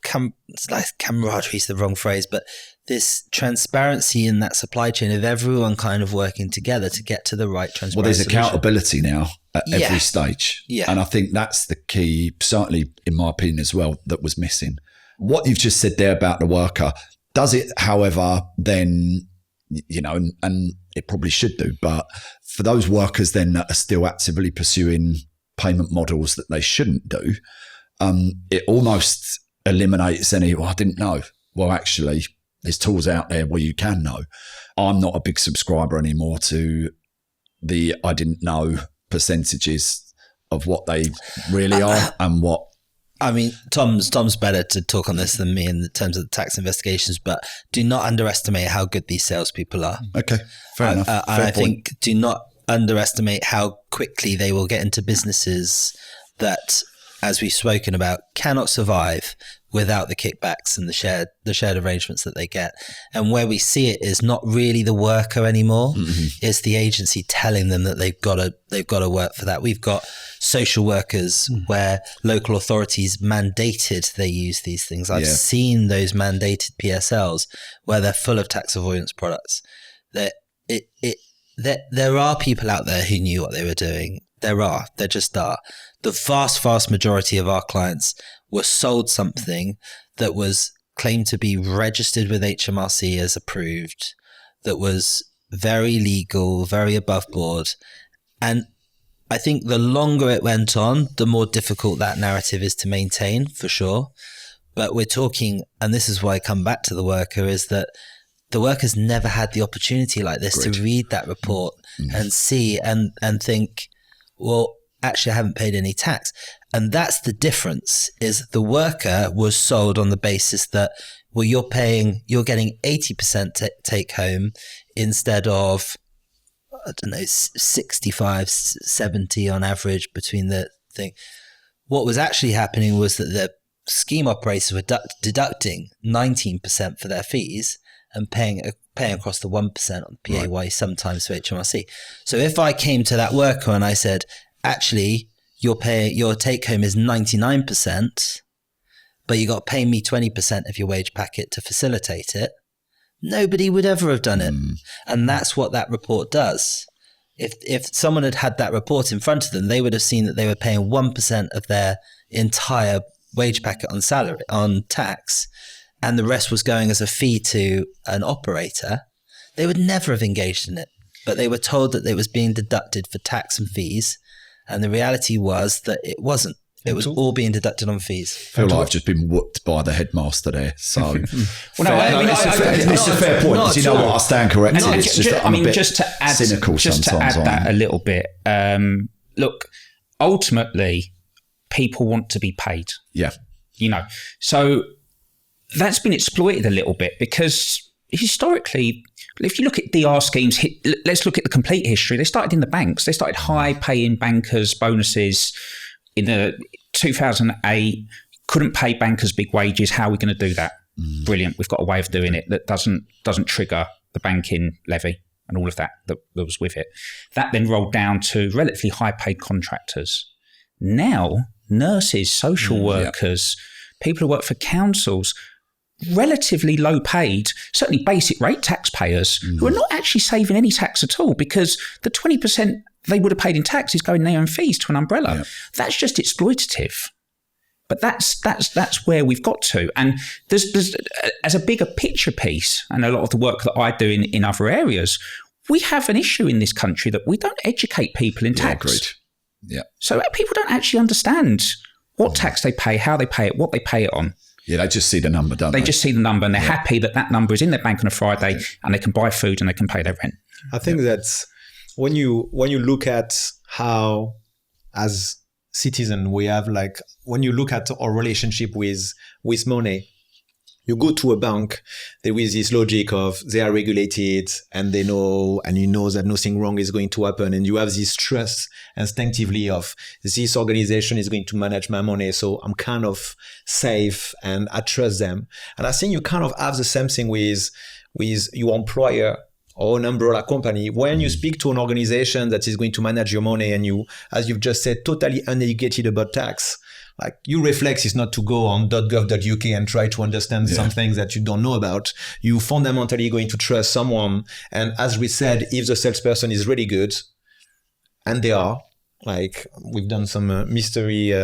camaraderie is the wrong phrase, but this transparency in that supply chain of everyone kind of working together to get to the right transparency. Well, there's accountability now at every stage. Yeah. And I think that's the key, certainly in my opinion as well, that was missing. What you've just said there about the worker, does it, however, then, and it probably should do, but for those workers then that are still actively pursuing payment models that they shouldn't do, it almost eliminates any, I didn't know. Well, actually, there's tools out there where you can know. I'm not a big subscriber anymore to the I didn't know percentages of what they really are and what. I mean, Tom's better to talk on this than me in terms of the tax investigations, but do not underestimate how good these salespeople are. Okay, fair enough. And I think do not underestimate how quickly they will get into businesses that as we've spoken about, cannot survive without the kickbacks and the shared arrangements that they get. And where we see it is not really the worker anymore. It's the agency telling them that they've got to work for that. We've got social workers where local authorities mandated they use these things. I've seen those mandated PSLs where they're full of tax avoidance products. There are people out there who knew what they were doing. There just are. The vast majority of our clients were sold something that was claimed to be registered with HMRC as approved, that was very legal, very above board. And I think the longer it went on, the more difficult that narrative is to maintain, for sure. But we're talking, and this is why I come back to the worker, is that the workers never had the opportunity like this to read that report and see and think, well, actually, I haven't paid any tax. And that's the difference, is the worker was sold on the basis that, well, you're getting 80% take home instead of, I don't know, 65, 70 on average between the thing. What was actually happening was that the scheme operators were deducting 19% for their fees and paying across the 1% on PAYE, sometimes for HMRC. So if I came to that worker and I said, actually, your take home is 99%, but you got to pay me 20% of your wage packet to facilitate it, nobody would ever have done it. And that's what that report does. If someone had had that report in front of them, they would have seen that they were paying 1% of their entire wage packet on salary, on tax, and the rest was going as a fee to an operator. They would never have engaged in it, but they were told that it was being deducted for tax and fees. And the reality was that it wasn't. It was all being deducted on fees. I feel like I've just been whooped by the headmaster there. So, it's a fair point. You know what? I stand corrected. It's just that I'm a bit cynical just sometimes. To add that a little bit. Look, ultimately, people want to be paid. Yeah. So that's been exploited a little bit because historically, if you look at DR schemes, let's look at the complete history. They started in the banks. They started high-paying bankers bonuses in 2008. Couldn't pay bankers big wages. How are we going to do that? Brilliant. We've got a way of doing it that doesn't trigger the banking levy and all of that was with it. That then rolled down to relatively high-paid contractors. Now, nurses, social workers, people who work for councils, relatively low paid, certainly basic rate taxpayers who are not actually saving any tax at all because the 20% they would have paid in tax is going there in fees to an umbrella. That's just exploitative. But that's where we've got to. And there's as a bigger picture piece, and a lot of the work that I do in other areas, we have an issue in this country that we don't educate people in tax. Agreed. Yeah. So people don't actually understand what tax they pay, how they pay it, what they pay it on. Yeah, they just see the number, don't they? They just see the number and they're happy that number is in their bank on a Friday and they can buy food and they can pay their rent. I think that's when you look at how, as citizen, we have when you look at our relationship with money, you go to a bank, there is this logic of they are regulated and they know, and you know that nothing wrong is going to happen. And you have this trust instinctively of this organization is going to manage my money. So I'm kind of safe and I trust them. And I think you kind of have the same thing with your employer or an umbrella company. When you speak to an organization that is going to manage your money and you, as you've just said, totally uneducated about tax, your reflex is not to go on .gov.uk and try to understand some things that you don't know about. You fundamentally going to trust someone. And as we said, if the salesperson is really good, and they are, we've done some mystery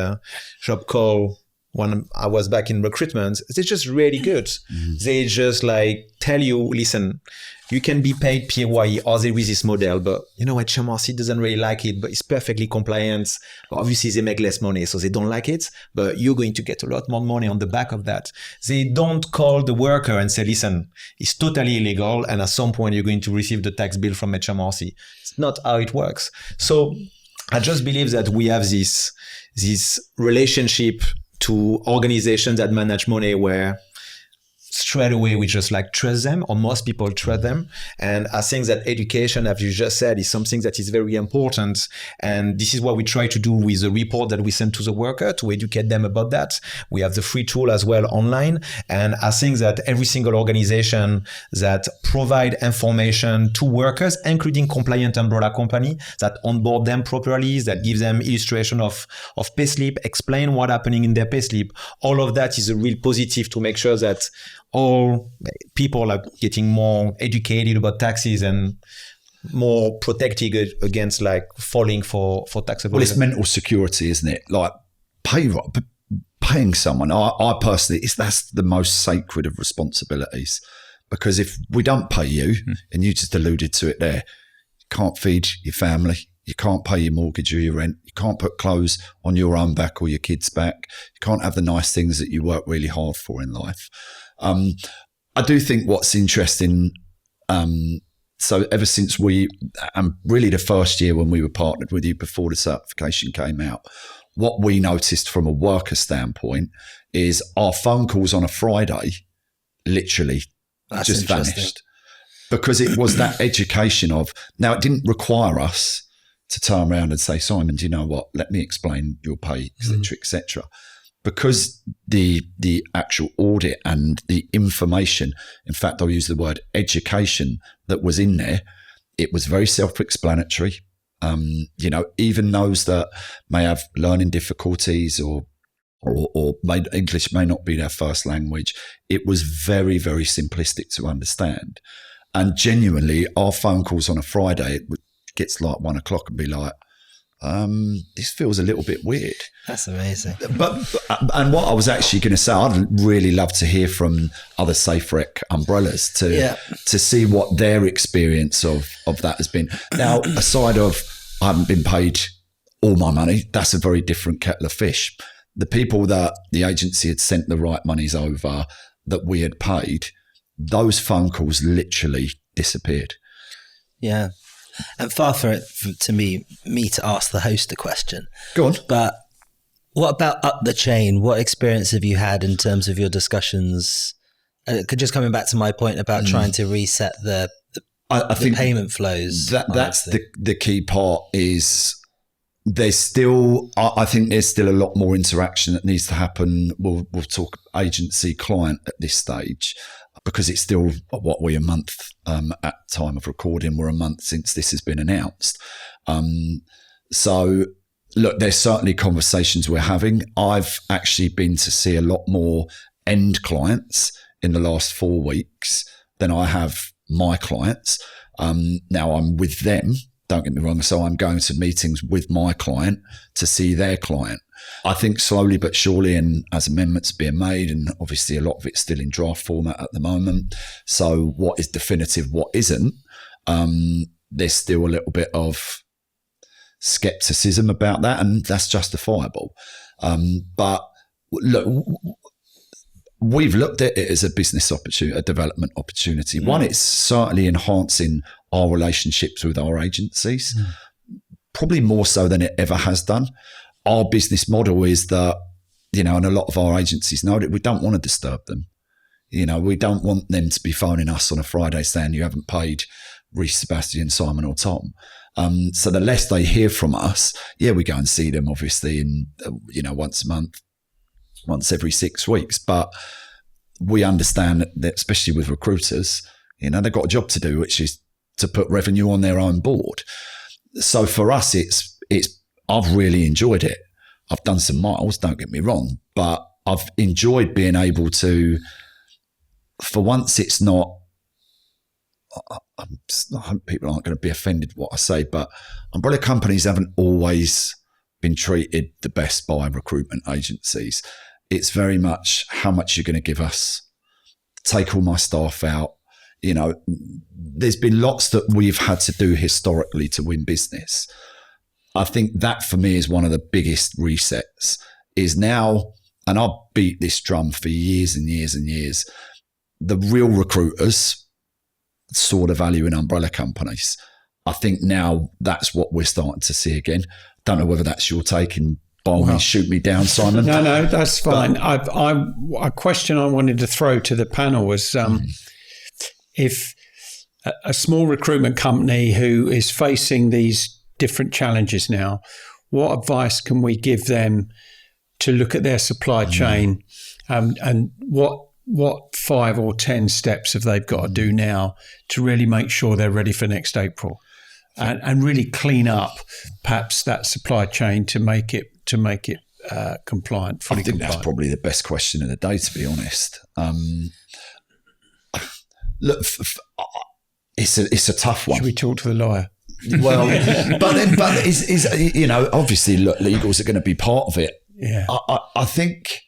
shop call when I was back in recruitment, they're just really good. They just tell you, listen, you can be paid PAYE or there is this model, but HMRC doesn't really like it, but it's perfectly compliant. Obviously, they make less money, so they don't like it, but you're going to get a lot more money on the back of that. They don't call the worker and say, listen, it's totally illegal, and at some point, you're going to receive the tax bill from HMRC. It's not how it works. So I just believe that we have this relationship to organizations that manage money where straight away we just like trust them, or most people trust them. And I think that education, as you just said, is something that is very important. And this is what we try to do with the report that we send to the worker, to educate them about that. We have the free tool as well online. And I think that every single organization that provide information to workers, including compliant umbrella company, that onboard them properly, that give them illustration of payslip, explain what happening in their payslip, all of that is a real positive to make sure that all people are getting more educated about taxes and more protected against like falling for tax avoidance. Well, it's mental security, isn't it? Like paying someone. I personally, that's the most sacred of responsibilities, because if we don't pay you, and you just alluded to it there, you can't feed your family. You can't pay your mortgage or your rent. You can't put clothes on your own back or your kids' back. You can't have the nice things that you work really hard for in life. I do think what's interesting, so ever since really the first year when we were partnered with you before the certification came out, what we noticed from a worker standpoint is our phone calls on a Friday literally just vanished, because it was that education of, now it didn't require us to turn around and say, Simon, do you know what? Let me explain your pay, etc., etc. Because the actual audit and the information, in fact, I'll use the word education that was in there, it was very self-explanatory. Even those that may have learning difficulties or English may not be their first language, it was very, very simplistic to understand. And genuinely, our phone calls on a Friday, it gets like 1 o'clock and be like, this feels a little bit weird. That's amazing. And what I was actually going to say, I'd really love to hear from other SafeRec umbrellas to see what their experience of that has been. Now, aside of I haven't been paid all my money, that's a very different kettle of fish. The people that the agency had sent the right monies over that we had paid, those phone calls literally disappeared. Yeah. And far from it to me to ask the host a question. Go on. But what about up the chain? What experience have you had in terms of your discussions? Just coming back to my point about trying to reset the payment flows. That's the key part. Is there's still, I think there's still a lot more interaction that needs to happen. We'll talk agency client at this stage, because it's still, we're a month at time of recording. We're a month since this has been announced. So look, there's certainly conversations we're having. I've actually been to see a lot more end clients in the last 4 weeks than I have my clients. Now I'm with them, don't get me wrong. So I'm going to meetings with my client to see their client. I think slowly but surely, and as amendments being made, and obviously a lot of it's still in draft format at the moment. So what is definitive, what isn't, there's still a little bit of skepticism about that, and that's justifiable. But look, we've looked at it as a business opportunity, a development opportunity. One, it's certainly enhancing our relationships with our agencies, probably more so than it ever has done. Our business model is that, and a lot of our agencies know that we don't want to disturb them. We don't want them to be phoning us on a Friday saying you haven't paid Rhys, Sebastian, Simon or Tom. So the less they hear from us, we go and see them obviously in, once a month, once every 6 weeks. But we understand that, especially with recruiters, they've got a job to do, which is to put revenue on their own board. So for us, I've really enjoyed it. I've done some miles, don't get me wrong, but I've enjoyed being able to, for once it's not, I hope people aren't going to be offended what I say, but umbrella companies haven't always been treated the best by recruitment agencies. It's very much how much you're going to give us, take all my staff out. There's been lots that we've had to do historically to win business. I think that for me is one of the biggest resets is now, and I've beat this drum for years and years and years, the real recruiters saw the value in umbrella companies. I think now that's what we're starting to see again. Don't know whether that's your take in by all means, shoot me down, Simon. No, that's fine. A question I wanted to throw to the panel was if a small recruitment company who is facing these different challenges now, what advice can we give them to look at their supply chain, and what 5 or 10 steps have they got to do now to really make sure they're ready for next April, and really clean up perhaps that supply chain to make it compliant, fully I think compliant? that's probably the best question of the day, to be honest. Look, it's a tough one. Should we talk to the lawyer? Well, but is obviously, look, legals are going to be part of it. Yeah, I think,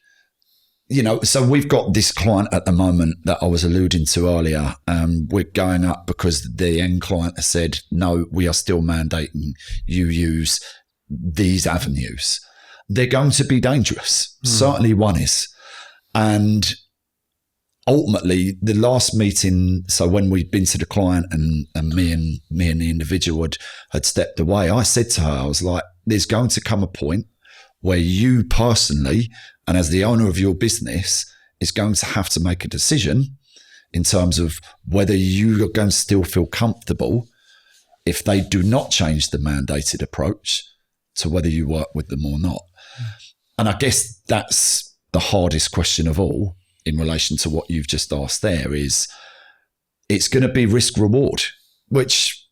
so we've got this client at the moment that I was alluding to earlier. We're going up because the end client has said, no, we are still mandating you use these avenues. They're going to be dangerous. Certainly one is. And ultimately, the last meeting, so when we'd been to the client and me and the individual had stepped away, I said to her, I was like, there's going to come a point where you personally, and as the owner of your business, is going to have to make a decision in terms of whether you are going to still feel comfortable if they do not change the mandated approach to whether you work with them or not. And I guess that's the hardest question of all in relation to what you've just asked there. Is it's going to be risk reward, which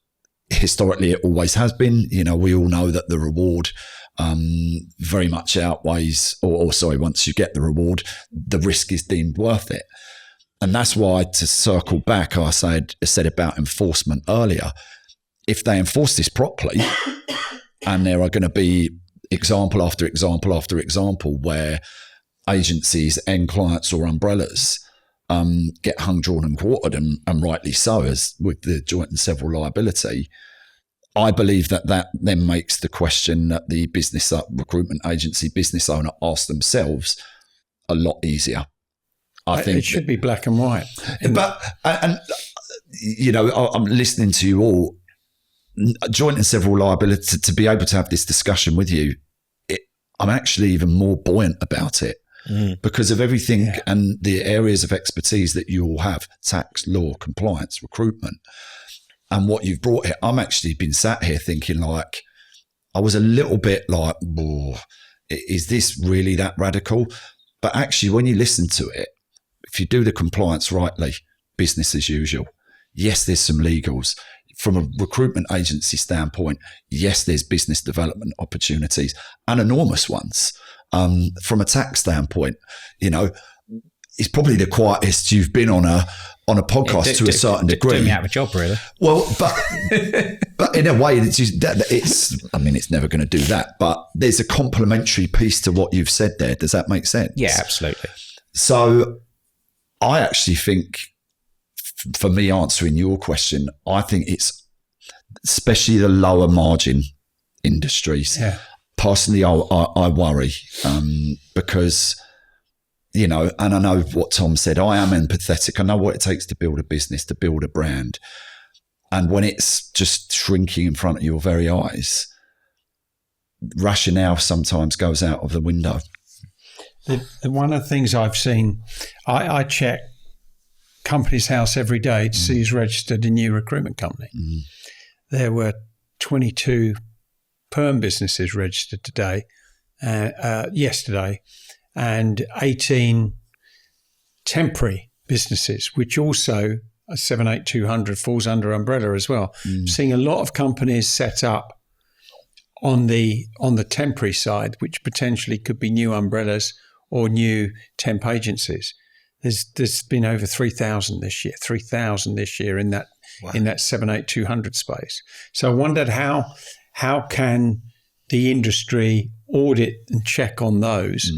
historically it always has been. We all know that the reward very much outweighs, or once you get the reward, the risk is deemed worth it. And that's why, to circle back, I said about enforcement earlier. If they enforce this properly, and there are going to be example after example after example where agencies, end clients or umbrellas get hung, drawn and quartered, and rightly so, as with the joint and several liability, I believe that then makes the question that the business recruitment agency business owner asks themselves a lot easier. I think it should be black and white. But I'm listening to you all, joint and several liability, to be able to have this discussion with you, I'm actually even more buoyant about it because of everything and the areas of expertise that you all have: tax, law, compliance, recruitment, and what you've brought here. I'm actually been sat here thinking, like, I was a little bit like, is this really that radical? But actually, when you listen to it, if you do the compliance rightly, business as usual. Yes, there's some legals. From a recruitment agency standpoint, yes, there's business development opportunities and enormous ones. From a tax standpoint, it's probably the quietest you've been on a podcast to a certain degree. Doing me out of a job, really. Well, but in a way, it's never going to do that. But there's a complementary piece to what you've said there. Does that make sense? Yeah, absolutely. So I actually think, for me, answering your question, I think it's especially the lower margin industries. Yeah. Personally, I worry because, and I know what Tom said, I am empathetic. I know what it takes to build a business, to build a brand. And when it's just shrinking in front of your very eyes, rationale sometimes goes out of the window. One of the things I've seen, I check Companies House every day to see who's registered a new recruitment company. There were 22 perm businesses registered yesterday, and 18 temporary businesses, which also 78200 falls under umbrella as well. Seeing a lot of companies set up on the temporary side, which potentially could be new umbrellas or new temp agencies. There's been over 3,000 this year. 3,000 this year in that 78200 space. So I wondered how can the industry audit and check on those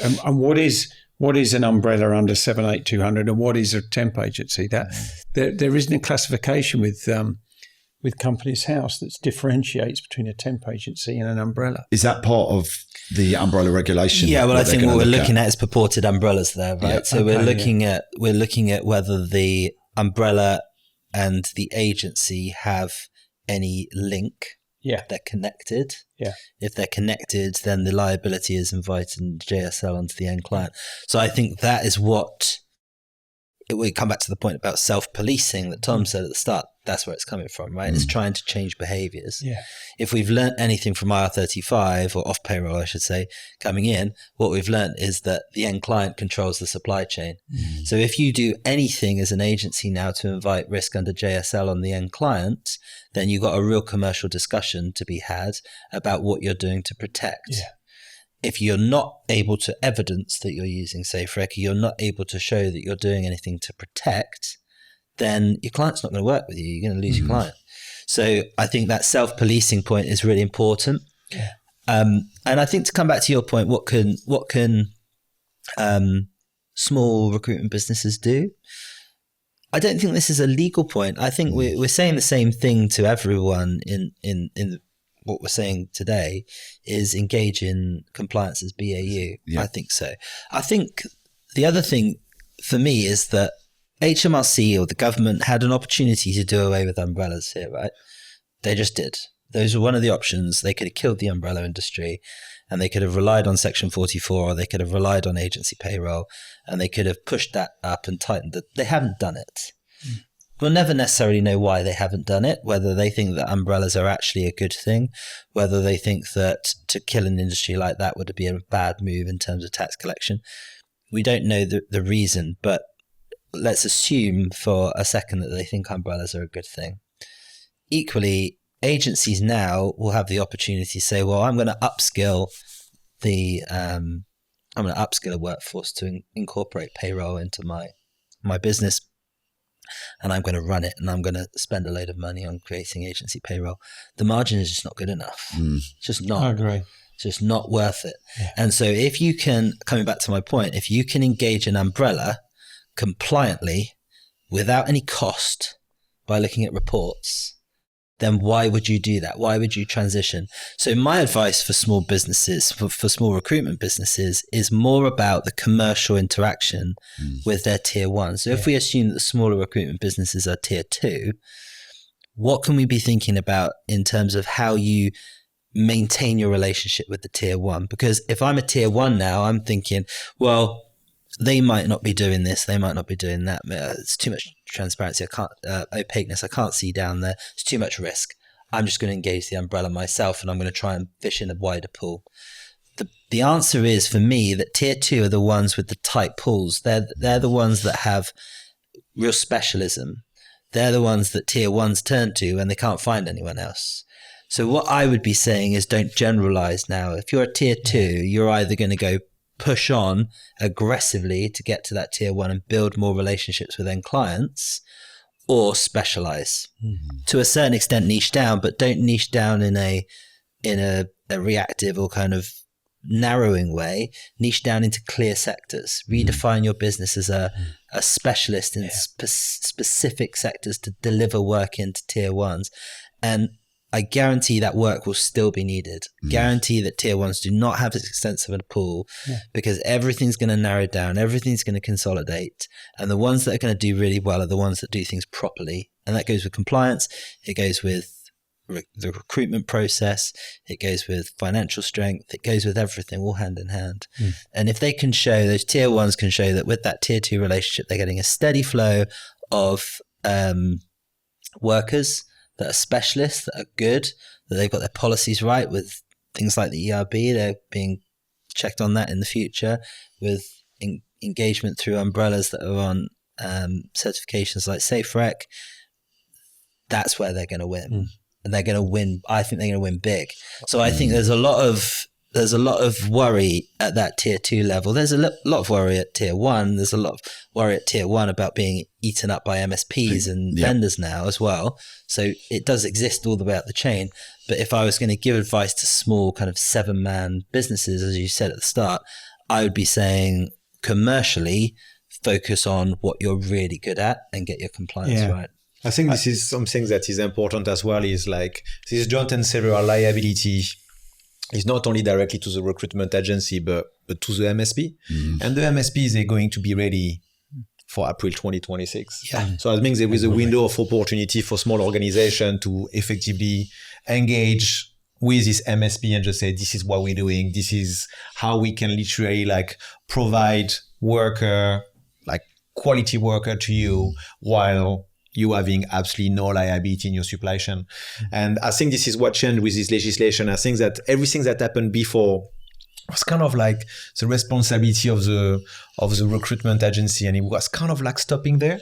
and what is an umbrella under 78200 and what is a temp agency? That there isn't a classification with Companies House that differentiates between a temp agency and an umbrella. Is that part of the umbrella regulation? Yeah, well, I think what we're looking at is purported umbrellas there, right? Yeah. So we're looking at whether the umbrella and the agency have any link Yeah. They're connected. Yeah. If they're connected, then the liability is invited in the JSL onto the end client. So I think that is what, we come back to the point about self-policing that Tom said at the start. That's where it's coming from, right? It's trying to change behaviors. Yeah. If we've learned anything from IR35, or off payroll, I should say, coming in, what we've learned is that the end client controls the supply chain. So if you do anything as an agency now to invite risk under JSL on the end client, then you've got a real commercial discussion to be had about what you're doing to protect. Yeah. If you're not able to evidence that you're using SafeRec, you're not able to show that you're doing anything to protect, then your client's not going to work with you. You're going to lose your client. So I think that self-policing point is really important. Yeah. And I think, to come back to your point, what can small recruitment businesses do? I don't think this is a legal point. I think we're saying the same thing to everyone in what we're saying today is engage in compliance as BAU. Yeah. I think so. I think the other thing for me is that HMRC or the government had an opportunity to do away with umbrellas here, right? They just did. Those were one of the options. They could have killed the umbrella industry, and they could have relied on Section 44, or they could have relied on agency payroll, and they could have pushed that up and tightened it. They haven't done it. We'll never necessarily know why they haven't done it, whether they think that umbrellas are actually a good thing, whether they think that to kill an industry like that would be a bad move in terms of tax collection. We don't know the reason, but let's assume for a second that they think umbrellas are a good thing. Equally, agencies now will have the opportunity to say, well, I'm going to upskill a workforce to incorporate payroll into my business. And I'm going to run it, and I'm going to spend a load of money on creating agency payroll. The margin is just not good enough. It's just not. I agree. It's just not worth it. Yeah. And so if you can, coming back to my point, if you can engage an umbrella compliantly without any cost by looking at reports, then why would you do that? Why would you transition? So my advice for small businesses, for small recruitment businesses, is more about the commercial interaction with their tier one. So if we assume that the smaller recruitment businesses are tier two, what can we be thinking about in terms of how you maintain your relationship with the tier one? Because if I'm a tier one now, I'm thinking, well, they might not be doing this, they might not be doing that. It's too much transparency. I can't opaqueness. I can't see down there. It's too much risk. I'm just going to engage the umbrella myself, and I'm going to try and fish in a wider pool. The answer is, for me, that tier two are the ones with the tight pools. They're the ones that have real specialism. They're the ones that tier ones turn to when they can't find anyone else. So what I would be saying is, don't generalize now. If you're a tier two, you're either going to go push on aggressively to get to that tier one and build more relationships with end clients, or specialize to a certain extent, niche down, but don't niche down in a reactive or kind of narrowing way. Niche down into clear sectors. Redefine your business as a specialist in specific sectors to deliver work into tier ones. And I guarantee that work will still be needed. Guarantee that tier ones do not have as extensive a pool, because everything's going to narrow down, everything's going to consolidate. And the ones that are going to do really well are the ones that do things properly. And that goes with compliance. It goes with the recruitment process. It goes with financial strength. It goes with everything, all hand in hand. And if they can show, those tier ones can show that with that tier two relationship, they're getting a steady flow of workers that are specialists, that are good, that they've got their policies right with things like the ERB, they're being checked on that in the future, with engagement through umbrellas that are on certifications like SafeRec. That's where they're going to win. And they're going to win. I think they're going to win big. So I think there's a lot of worry at that tier two level. There's a lot of worry at tier one. There's a lot of worry at tier one about being eaten up by MSPs and vendors now as well. So it does exist all the way up the chain. But if I was going to give advice to small kind of 7-man businesses, as you said at the start, I would be saying commercially focus on what you're really good at and get your compliance right. I think this is something that is important as well, is like this joint and several liability is not only directly to the recruitment agency, but to the MSP. And the MSPs are going to be ready for April 2026. So that means there is a window of opportunity for small organization to effectively engage with this MSP and just say, this is what we're doing. This is how we can literally like provide worker, like quality worker to you while you having absolutely no liability in your supply chain. And I think this is what changed with this legislation. I think that everything that happened before was kind of like the responsibility of the recruitment agency, and it was kind of like stopping there.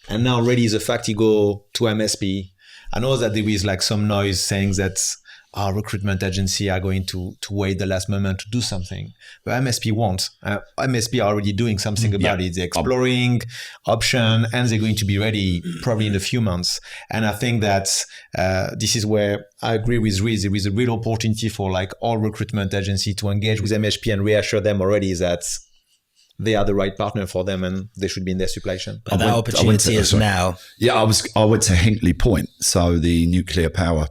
And now really the fact you go to MSP, I know that there is like some noise saying that our recruitment agency are going to wait the last moment to do something, but MSP won't. MSP are already doing something about it. They're exploring option, and they're going to be ready probably in a few months. And I think that this is where I agree with Rhys. There is a real opportunity for like all recruitment agency to engage with MSP and reassure them already that they are the right partner for them and they should be in their supply chain. But that opportunity is now. Yeah, I went to Hinkley Point, so the nuclear power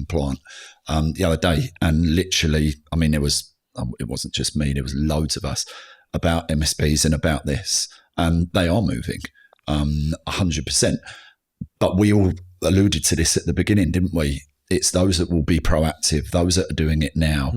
plant, the other day, and literally, I mean, it wasn't just me, there was loads of us about MSPs and about this, and they are moving 100%. But we all alluded to this at the beginning, didn't we? It's those that will be proactive, those that are doing it now.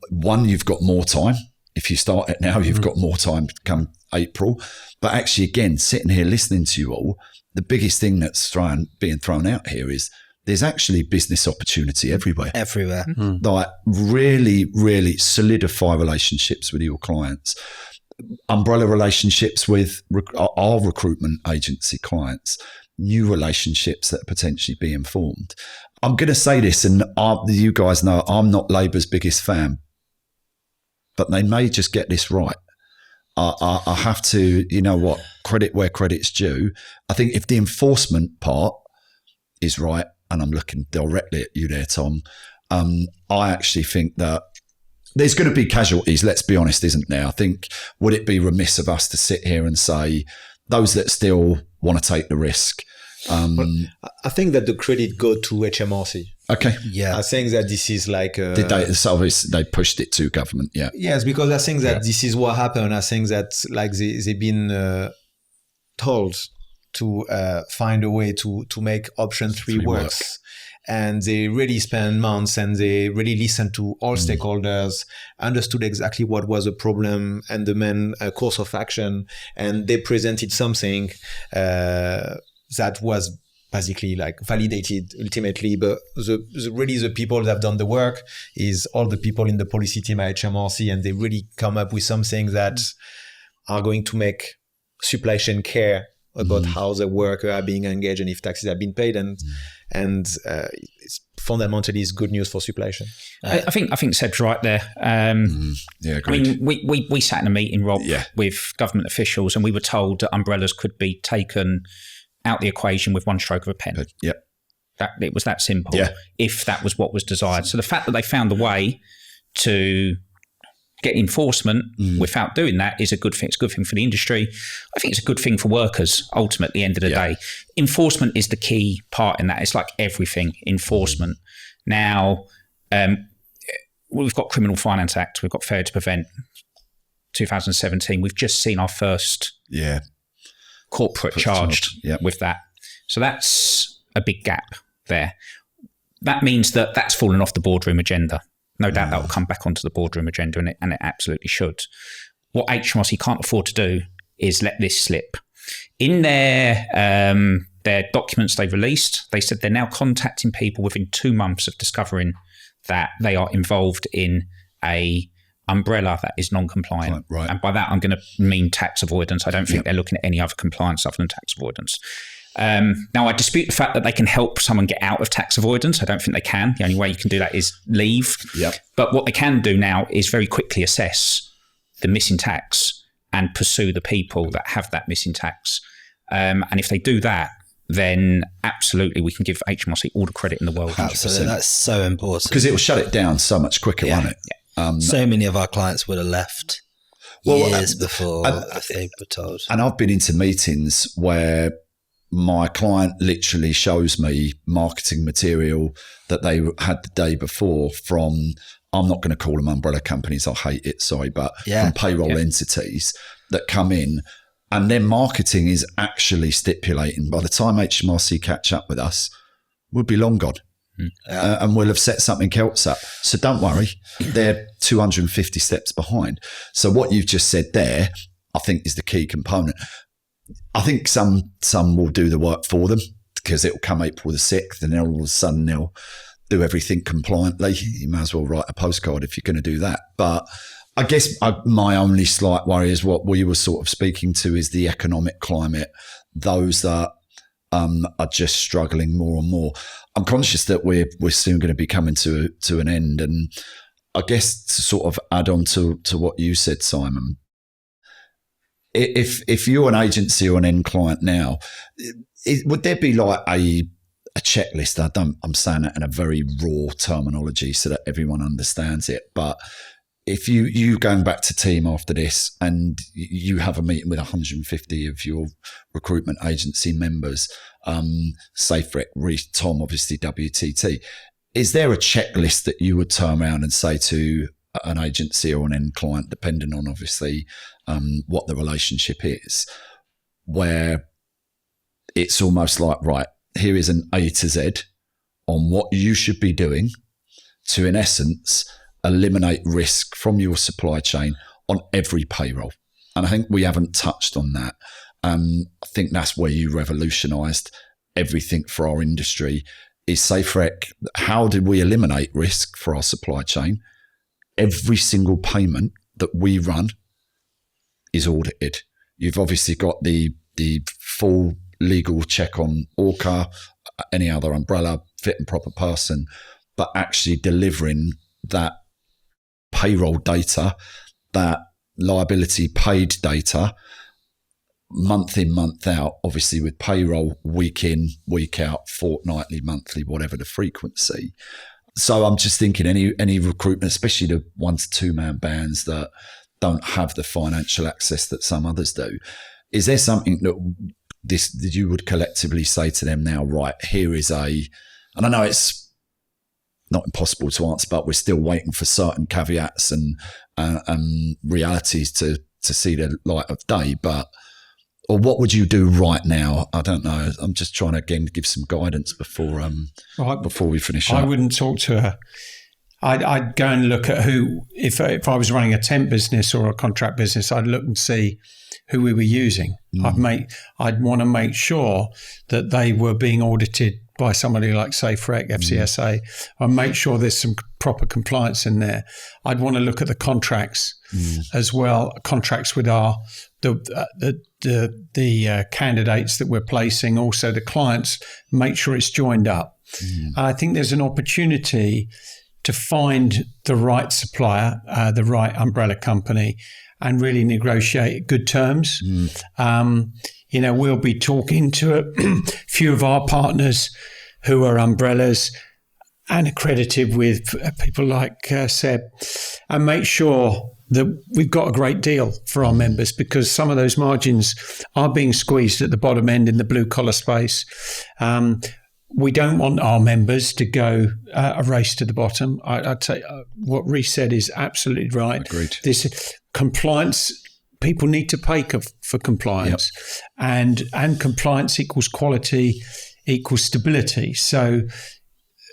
One, you've got more time. If you start it now, you've got more time to come April. But actually, again, sitting here listening to you all, the biggest thing that's being thrown out here is there's actually business opportunity everywhere. Everywhere. Like really, really solidify relationships with your clients. Umbrella relationships with our recruitment agency clients. New relationships that are potentially being formed. I'm going to say this, and you guys know I'm not Labour's biggest fan, but they may just get this right. I have to, you know what, credit where credit's due. I think if the enforcement part is right, and I'm looking directly at you there, Tom, I actually think that there's going to be casualties, let's be honest, isn't there? I think, would it be remiss of us to sit here and say, those that still want to take the risk? Well, I think that the credit go to HMRC. Okay. Yeah. I think that this is like... Did they pushed it to government, yeah. Yes, because I think that this is what happened. I think that like they've been told to find a way to make option 3 works. And they really spent months and they really listened to all stakeholders, understood exactly what was the problem and the main course of action. And they presented something that was basically like validated ultimately. But the people that have done the work is all the people in the policy team at HMRC, and they really come up with something that are going to make supply chain care about how the workers are being engaged and if taxes have been paid, and it's fundamentally is good news for supply chain. I think Seb's right there. Yeah, agreed. I mean, we sat in a meeting, Rob, with government officials, and we were told that umbrellas could be taken out the equation with one stroke of a pen. Yep. That it was that simple. Yeah. If that was what was desired. So the fact that they found a way to get enforcement without doing that is a good thing. It's a good thing for the industry. I think it's a good thing for workers, ultimately, at the end of the day. Enforcement is the key part in that. It's like everything, enforcement. Now, we've got Criminal Finance Act, we've got Failure to Prevent 2017. We've just seen our first corporate charged with that. So that's a big gap there. That means that that's fallen off the boardroom agenda. No doubt that will come back onto the boardroom agenda, and it absolutely should. What HMRC can't afford to do is let this slip. In their documents they've released, they said they're now contacting people within 2 months of discovering that they are involved in a umbrella that is non-compliant. Right. And by that, I'm going to mean tax avoidance. I don't think they're looking at any other compliance other than tax avoidance. Now, I dispute the fact that they can help someone get out of tax avoidance. I don't think they can. The only way you can do that is leave. Yep. But what they can do now is very quickly assess the missing tax and pursue the people that have that missing tax. And if they do that, then absolutely we can give HMRC all the credit in the world. Absolutely. That's so important. Because it will shut it down so much quicker, won't it? Yeah. So many of our clients would have left years before if they were told. And I've been into meetings where my client literally shows me marketing material that they had the day before from, I'm not going to call them umbrella companies, I hate it, sorry, but from payroll entities that come in, and their marketing is actually stipulating by the time HMRC catch up with us, we'll be long gone. and we'll have set something else up. So don't worry, they're 250 steps behind. So what you've just said there, I think, is the key component. I think some will do the work for them because it'll come April the 6th and then all of a sudden they'll do everything compliantly. You may as well write a postcard if you're going to do that. But I guess my only slight worry is what we were sort of speaking to is the economic climate, those that are just struggling more and more. I'm conscious that we're soon going to be coming to an end. And I guess to sort of add on to what you said, Simon, if you're an agency or an end client now, would there be like a checklist? I'm saying that in a very raw terminology so that everyone understands it. But if you going back to team after this and you have a meeting with 150 of your recruitment agency members, SafeRec, Rhys, Tom, obviously WTT, is there a checklist that you would turn around and say to an agency or an end client, depending on obviously what the relationship is, where it's almost like, right, here is an A to Z on what you should be doing to, in essence, eliminate risk from your supply chain on every payroll? And I think we haven't touched on that. I think that's where you revolutionised everything for our industry. Is SafeRec, how did we eliminate risk for our supply chain? Every single payment that we run is audited. You've obviously got the full legal check on Orca, any other umbrella, fit and proper person, but actually delivering that payroll data, that liability paid data, month in, month out, obviously with payroll week in, week out, fortnightly, monthly, whatever the frequency. So I'm just thinking any recruitment, especially the 1 to 2 man bands that don't have the financial access that some others do, is there something that you would collectively say to them now, right, here is and I know it's not impossible to answer, but we're still waiting for certain caveats and realities to see the light of day, or what would you do right now? I don't know. I'm just trying to, again, give some guidance before we finish up. I wouldn't talk to her. I'd go and look at who, if I was running a temp business or a contract business, I'd look and see who we were using. I'd want to make sure that they were being audited by somebody like SafeRec, FCSA, and make sure there's some proper compliance in there. I'd want to look at the contracts as well, contracts with the candidates that we're placing, also the clients, make sure it's joined up. I think there's an opportunity to find the right supplier, the right umbrella company, and really negotiate good terms. We'll be talking to a few of our partners who are umbrellas and accredited with people like Seb, and make sure that we've got a great deal for our members, because some of those margins are being squeezed at the bottom end in the blue collar space. We don't want our members to go a race to the bottom. I'd say what Rhys said is absolutely right. Agreed. This compliance, people need to pay for compliance, and compliance equals quality equals stability. So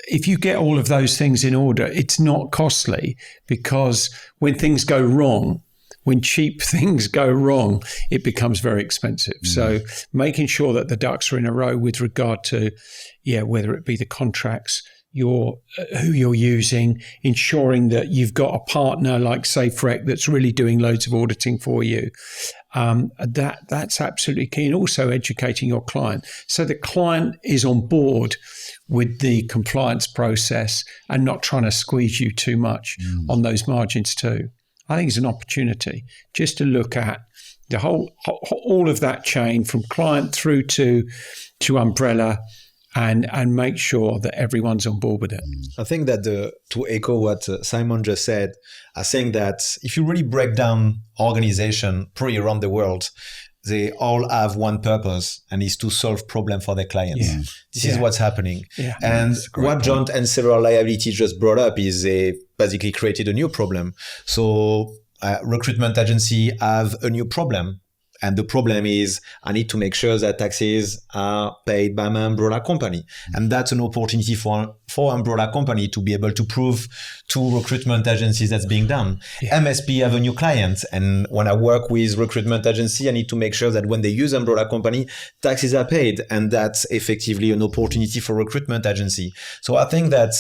if you get all of those things in order, it's not costly, because when things go wrong, when cheap things go wrong, it becomes very expensive. So making sure that the ducks are in a row with regard to, whether it be the contracts, who you're using, ensuring that you've got a partner like SafeRec that's really doing loads of auditing for you. That's absolutely key. And also educating your client, so the client is on board with the compliance process and not trying to squeeze you too much on those margins too. I think it's an opportunity just to look at the all of that chain from client through to umbrella, and make sure that everyone's on board with it. I think that to echo what Simon just said, I think that if you really break down organization pretty around the world, they all have one purpose, and is to solve problem for their clients. This is what's happening. And what John and several liability just brought up is they basically created a new problem. So recruitment agency have a new problem. And the problem is I need to make sure that taxes are paid by my umbrella company. And that's an opportunity for umbrella company to be able to prove to recruitment agencies that's being done. Yeah. MSP have a new client. And when I work with recruitment agency, I need to make sure that when they use umbrella company, taxes are paid. And that's effectively an opportunity for recruitment agency. So I think that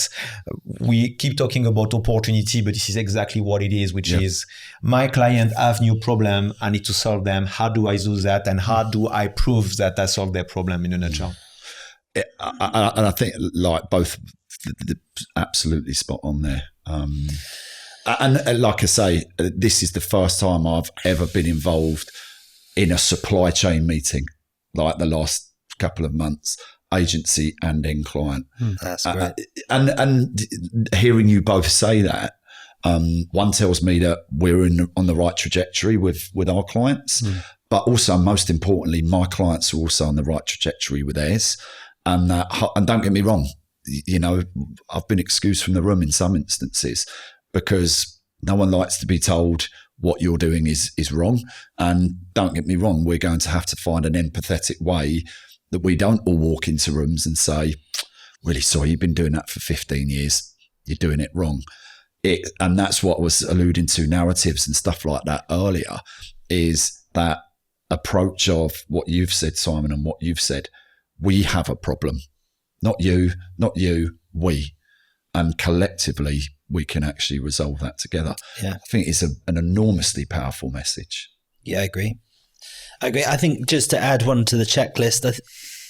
we keep talking about opportunity, but this is exactly what it is, which is my client have new problem. I need to solve them. How do I do that? And how do I prove that I solved their problem in a nutshell? And I think like both absolutely spot on there. And like I say, this is the first time I've ever been involved in a supply chain meeting, like the last couple of months, agency and end client. That's great. And hearing you both say that, one tells me that we're on the right trajectory with our clients, but also most importantly, my clients are also on the right trajectory with theirs. And don't get me wrong, you know, I've been excused from the room in some instances because no one likes to be told what you're doing is wrong. And don't get me wrong, we're going to have to find an empathetic way that we don't all walk into rooms and say, really sorry, you've been doing that for 15 years. You're doing it wrong. And that's what I was alluding to, narratives and stuff like that earlier, is that approach of what you've said, Simon, and what you've said. We have a problem. Not you, we. And collectively, we can actually resolve that together. Yeah. I think it's an enormously powerful message. Yeah, I agree. I think just to add one to the checklist,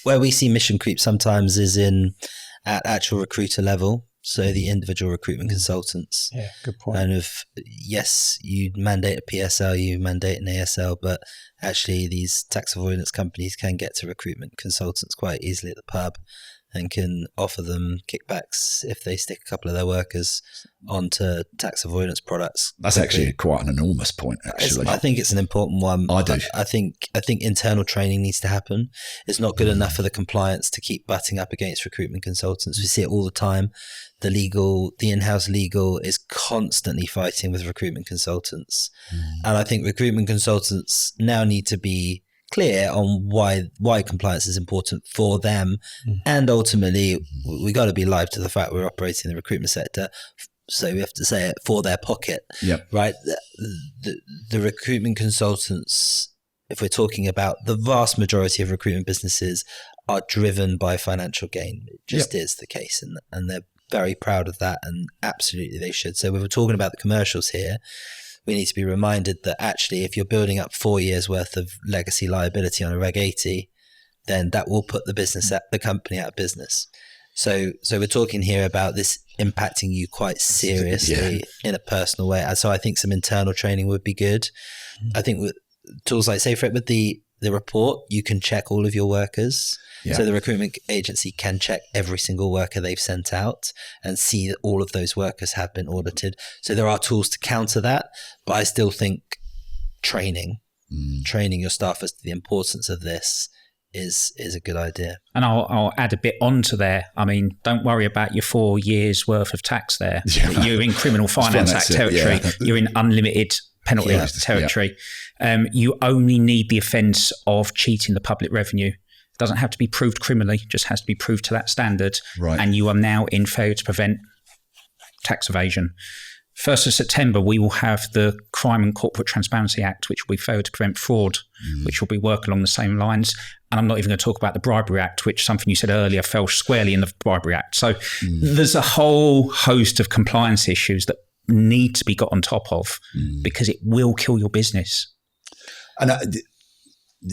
where we see mission creep sometimes is at actual recruiter level. So the individual recruitment consultants. Yeah, good point. Kind of, yes, you mandate a PSL, you mandate an ASL, but actually these tax avoidance companies can get to recruitment consultants quite easily at the pub and can offer them kickbacks if they stick a couple of their workers onto tax avoidance products. That's actually quite an enormous point, actually. I think it's an important one. I do. I think internal training needs to happen. It's not good enough for the compliance to keep butting up against recruitment consultants. We see it all the time. The in-house legal is constantly fighting with recruitment consultants. And I think recruitment consultants now need to be clear on why compliance is important for them. And ultimately, we got to be alive to the fact we're operating in the recruitment sector. So we have to say it for their pocket, right? The recruitment consultants, if we're talking about the vast majority of recruitment businesses, are driven by financial gain. It just is the case. And they're very proud of that, and absolutely they should. So when we're talking about the commercials here, we need to be reminded that actually if you're building up 4 years worth of legacy liability on a Reg 80, then that will put the company out of business. So we're talking here about this impacting you quite seriously in a personal way. And so I think some internal training would be good. I think with tools like SafeRec, with the report, you can check all of your workers. So the recruitment agency can check every single worker they've sent out and see that all of those workers have been audited. So there are tools to counter that, but I still think training your staff as to the importance of this is a good idea. And I'll add a bit onto there. I mean, don't worry about your 4 years worth of tax there. You're in criminal finance act territory. You're in unlimited penalty territory. You only need the offence of cheating the public revenue. It doesn't have to be proved criminally, just has to be proved to that standard. Right. And you are now in failure to prevent tax evasion. 1st of September, we will have the Crime and Corporate Transparency Act, which will be failure to prevent fraud, which will be work along the same lines. And I'm not even going to talk about the Bribery Act, which something you said earlier fell squarely in the Bribery Act. So there's a whole host of compliance issues that need to be got on top of because it will kill your business. And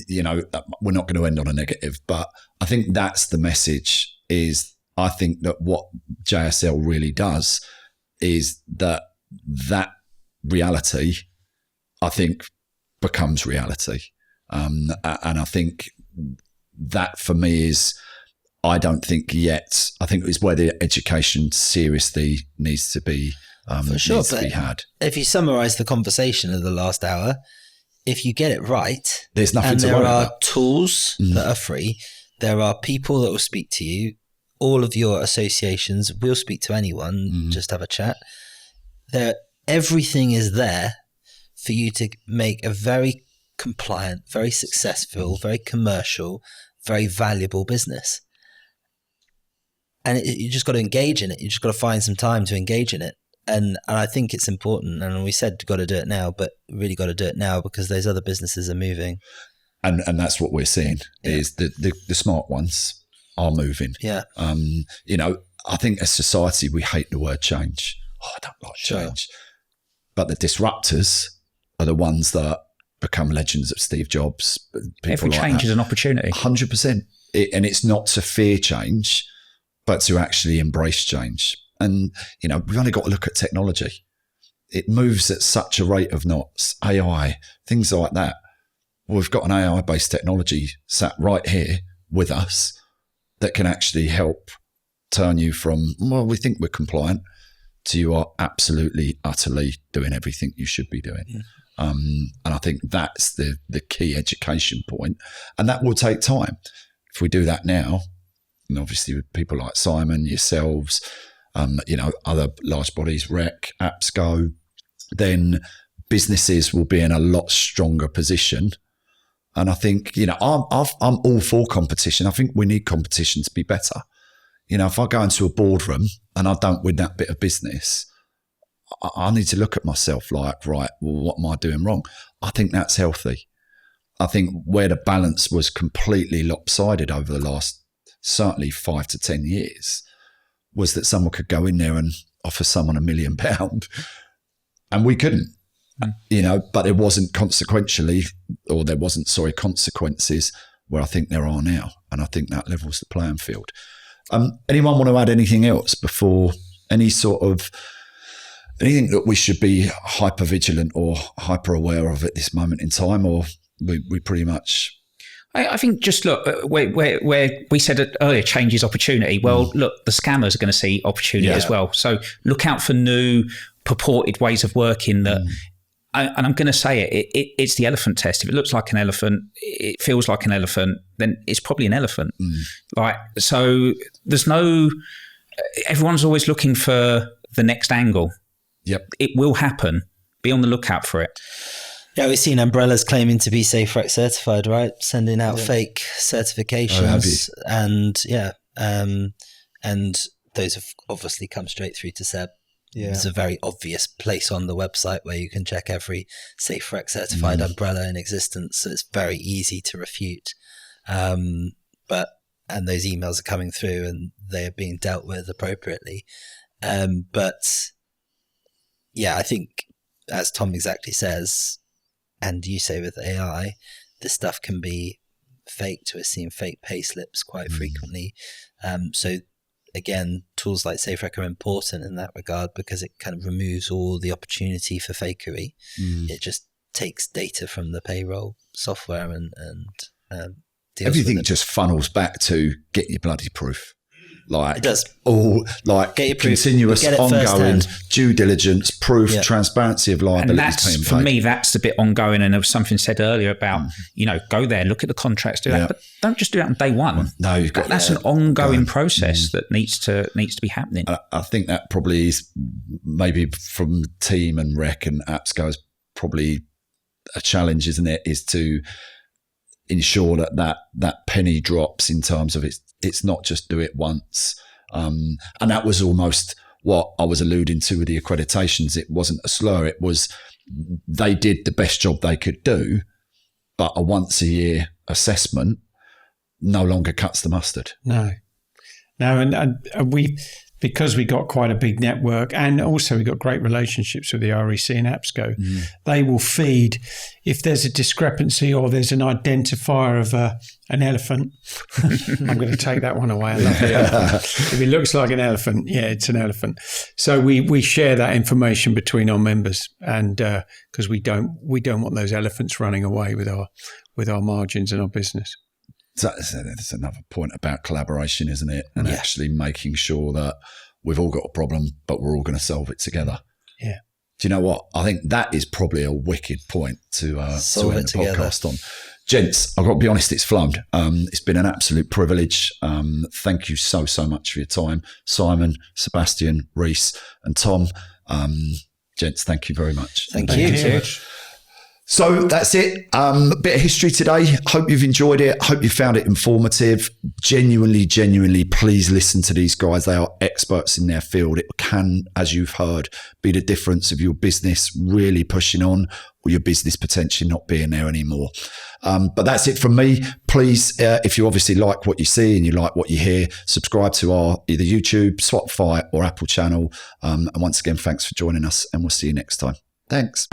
we're not going to end on a negative, but I think that's the message. Is I think that what JSL really does is that reality, I think, becomes reality. And I think that for me is, I don't think yet, I think it's where the education seriously needs to be, for sure, needs to be had. If you summarize the conversation of the last hour, if you get it right, there's nothing to worry about. And there are tools that are free, there are people that will speak to you, all of your associations will speak to anyone, just have a chat. Everything is there for you to make a very compliant, very successful, very commercial, very valuable business. And you just got to engage in it. You just got to find some time to engage in it. And I think it's important. And we said got to do it now, but really got to do it now because those other businesses are moving. And that's what we're seeing is the smart ones are moving. Yeah. I think as society, we hate the word change. Oh, I don't like change. But the disruptors are the ones that become legends of Steve Jobs. Every change is an opportunity. 100%. And it's not to fear change, but to actually embrace change. And, we've only got to look at technology. It moves at such a rate of knots, AI, things like that. Well, we've got an AI-based technology sat right here with us that can actually help turn you from, well, we think we're compliant, to you are absolutely, utterly doing everything you should be doing. Yeah. And I think that's the key education point. And that will take time. If we do that now, and obviously with people like Simon, yourselves, other large bodies, REC, APSCO, then businesses will be in a lot stronger position. And I think, I'm all for competition. I think we need competition to be better. If I go into a boardroom and I don't win that bit of business, I need to look at myself like, right, well, what am I doing wrong? I think that's healthy. I think where the balance was completely lopsided over the last, certainly 5 to 10 years, was that someone could go in there and offer someone £1 million and we couldn't. But there wasn't consequences where I think there are now. And I think that levels the playing field. Anyone want to add anything else before anything that we should be hyper vigilant or hyper aware of at this moment in time, or we pretty much? I think just look where we said earlier, change is opportunity. Well, look, the scammers are going to see opportunity as well. So look out for new purported ways of working that. And I'm going to say it's the elephant test. If it looks like an elephant, it feels like an elephant, then it's probably an elephant. So everyone's always looking for the next angle. Yep. It will happen. Be on the lookout for it. Yeah, we've seen umbrellas claiming to be SafeRec certified, right? Sending out fake certifications. And those have obviously come straight through to Seb. Yeah. There's a very obvious place on the website where you can check every SafeRec certified umbrella in existence. So it's very easy to refute. And those emails are coming through and they are being dealt with appropriately. But I think as Tom exactly says, and you say with AI, this stuff can be faked. We're seeing fake pay slips quite frequently. So again, tools like SafeRec are important in that regard because it kind of removes all the opportunity for fakery. It just takes data from the payroll software and deals everything with it. Just funnels back to get your bloody proof. Like it does. All like get your proof. Continuous, ongoing due diligence, proof, transparency of liability. And that's for me. That's the bit ongoing. And there was something said earlier about go there, look at the contracts, do that, but don't just do that on day one. No, you've got that's an ongoing process that needs to be happening. I think that probably is maybe from Team and REC and APSCO is probably a challenge, isn't it? Is to ensure that penny drops in terms of it's not just do it once. And that was almost what I was alluding to with the accreditations. It wasn't a slur. It was they did the best job they could do, but a once a year assessment no longer cuts the mustard. No. And we, because we got quite a big network and also we got great relationships with the REC and APSCO, they will feed, if there's a discrepancy or there's an identifier of an elephant, I'm going to take that one away. I love the elephant. If it looks like an elephant, it's an elephant. So we share that information between our members, and because we don't want those elephants running away with our margins and our business. So that's another point about collaboration, isn't it? And actually making sure that we've all got a problem, but we're all going to solve it together. Yeah. Do you know what? I think that is probably a wicked point to end the podcast on. Gents, I've got to be honest, it's flown. It's been an absolute privilege. Thank you so much for your time. Simon, Sebastian, Rhys and Tom. Gents, thank you very much. Thank you. So that's it. Bit of history today. Hope you've enjoyed it. Hope you found it informative. Genuinely, please listen to these guys. They are experts in their field. It can, as you've heard, be the difference of your business really pushing on or your business potentially not being there anymore. But that's it from me. Please, if you obviously like what you see and you like what you hear, subscribe to our either YouTube, Spotify or Apple channel. And once again, thanks for joining us and we'll see you next time. Thanks.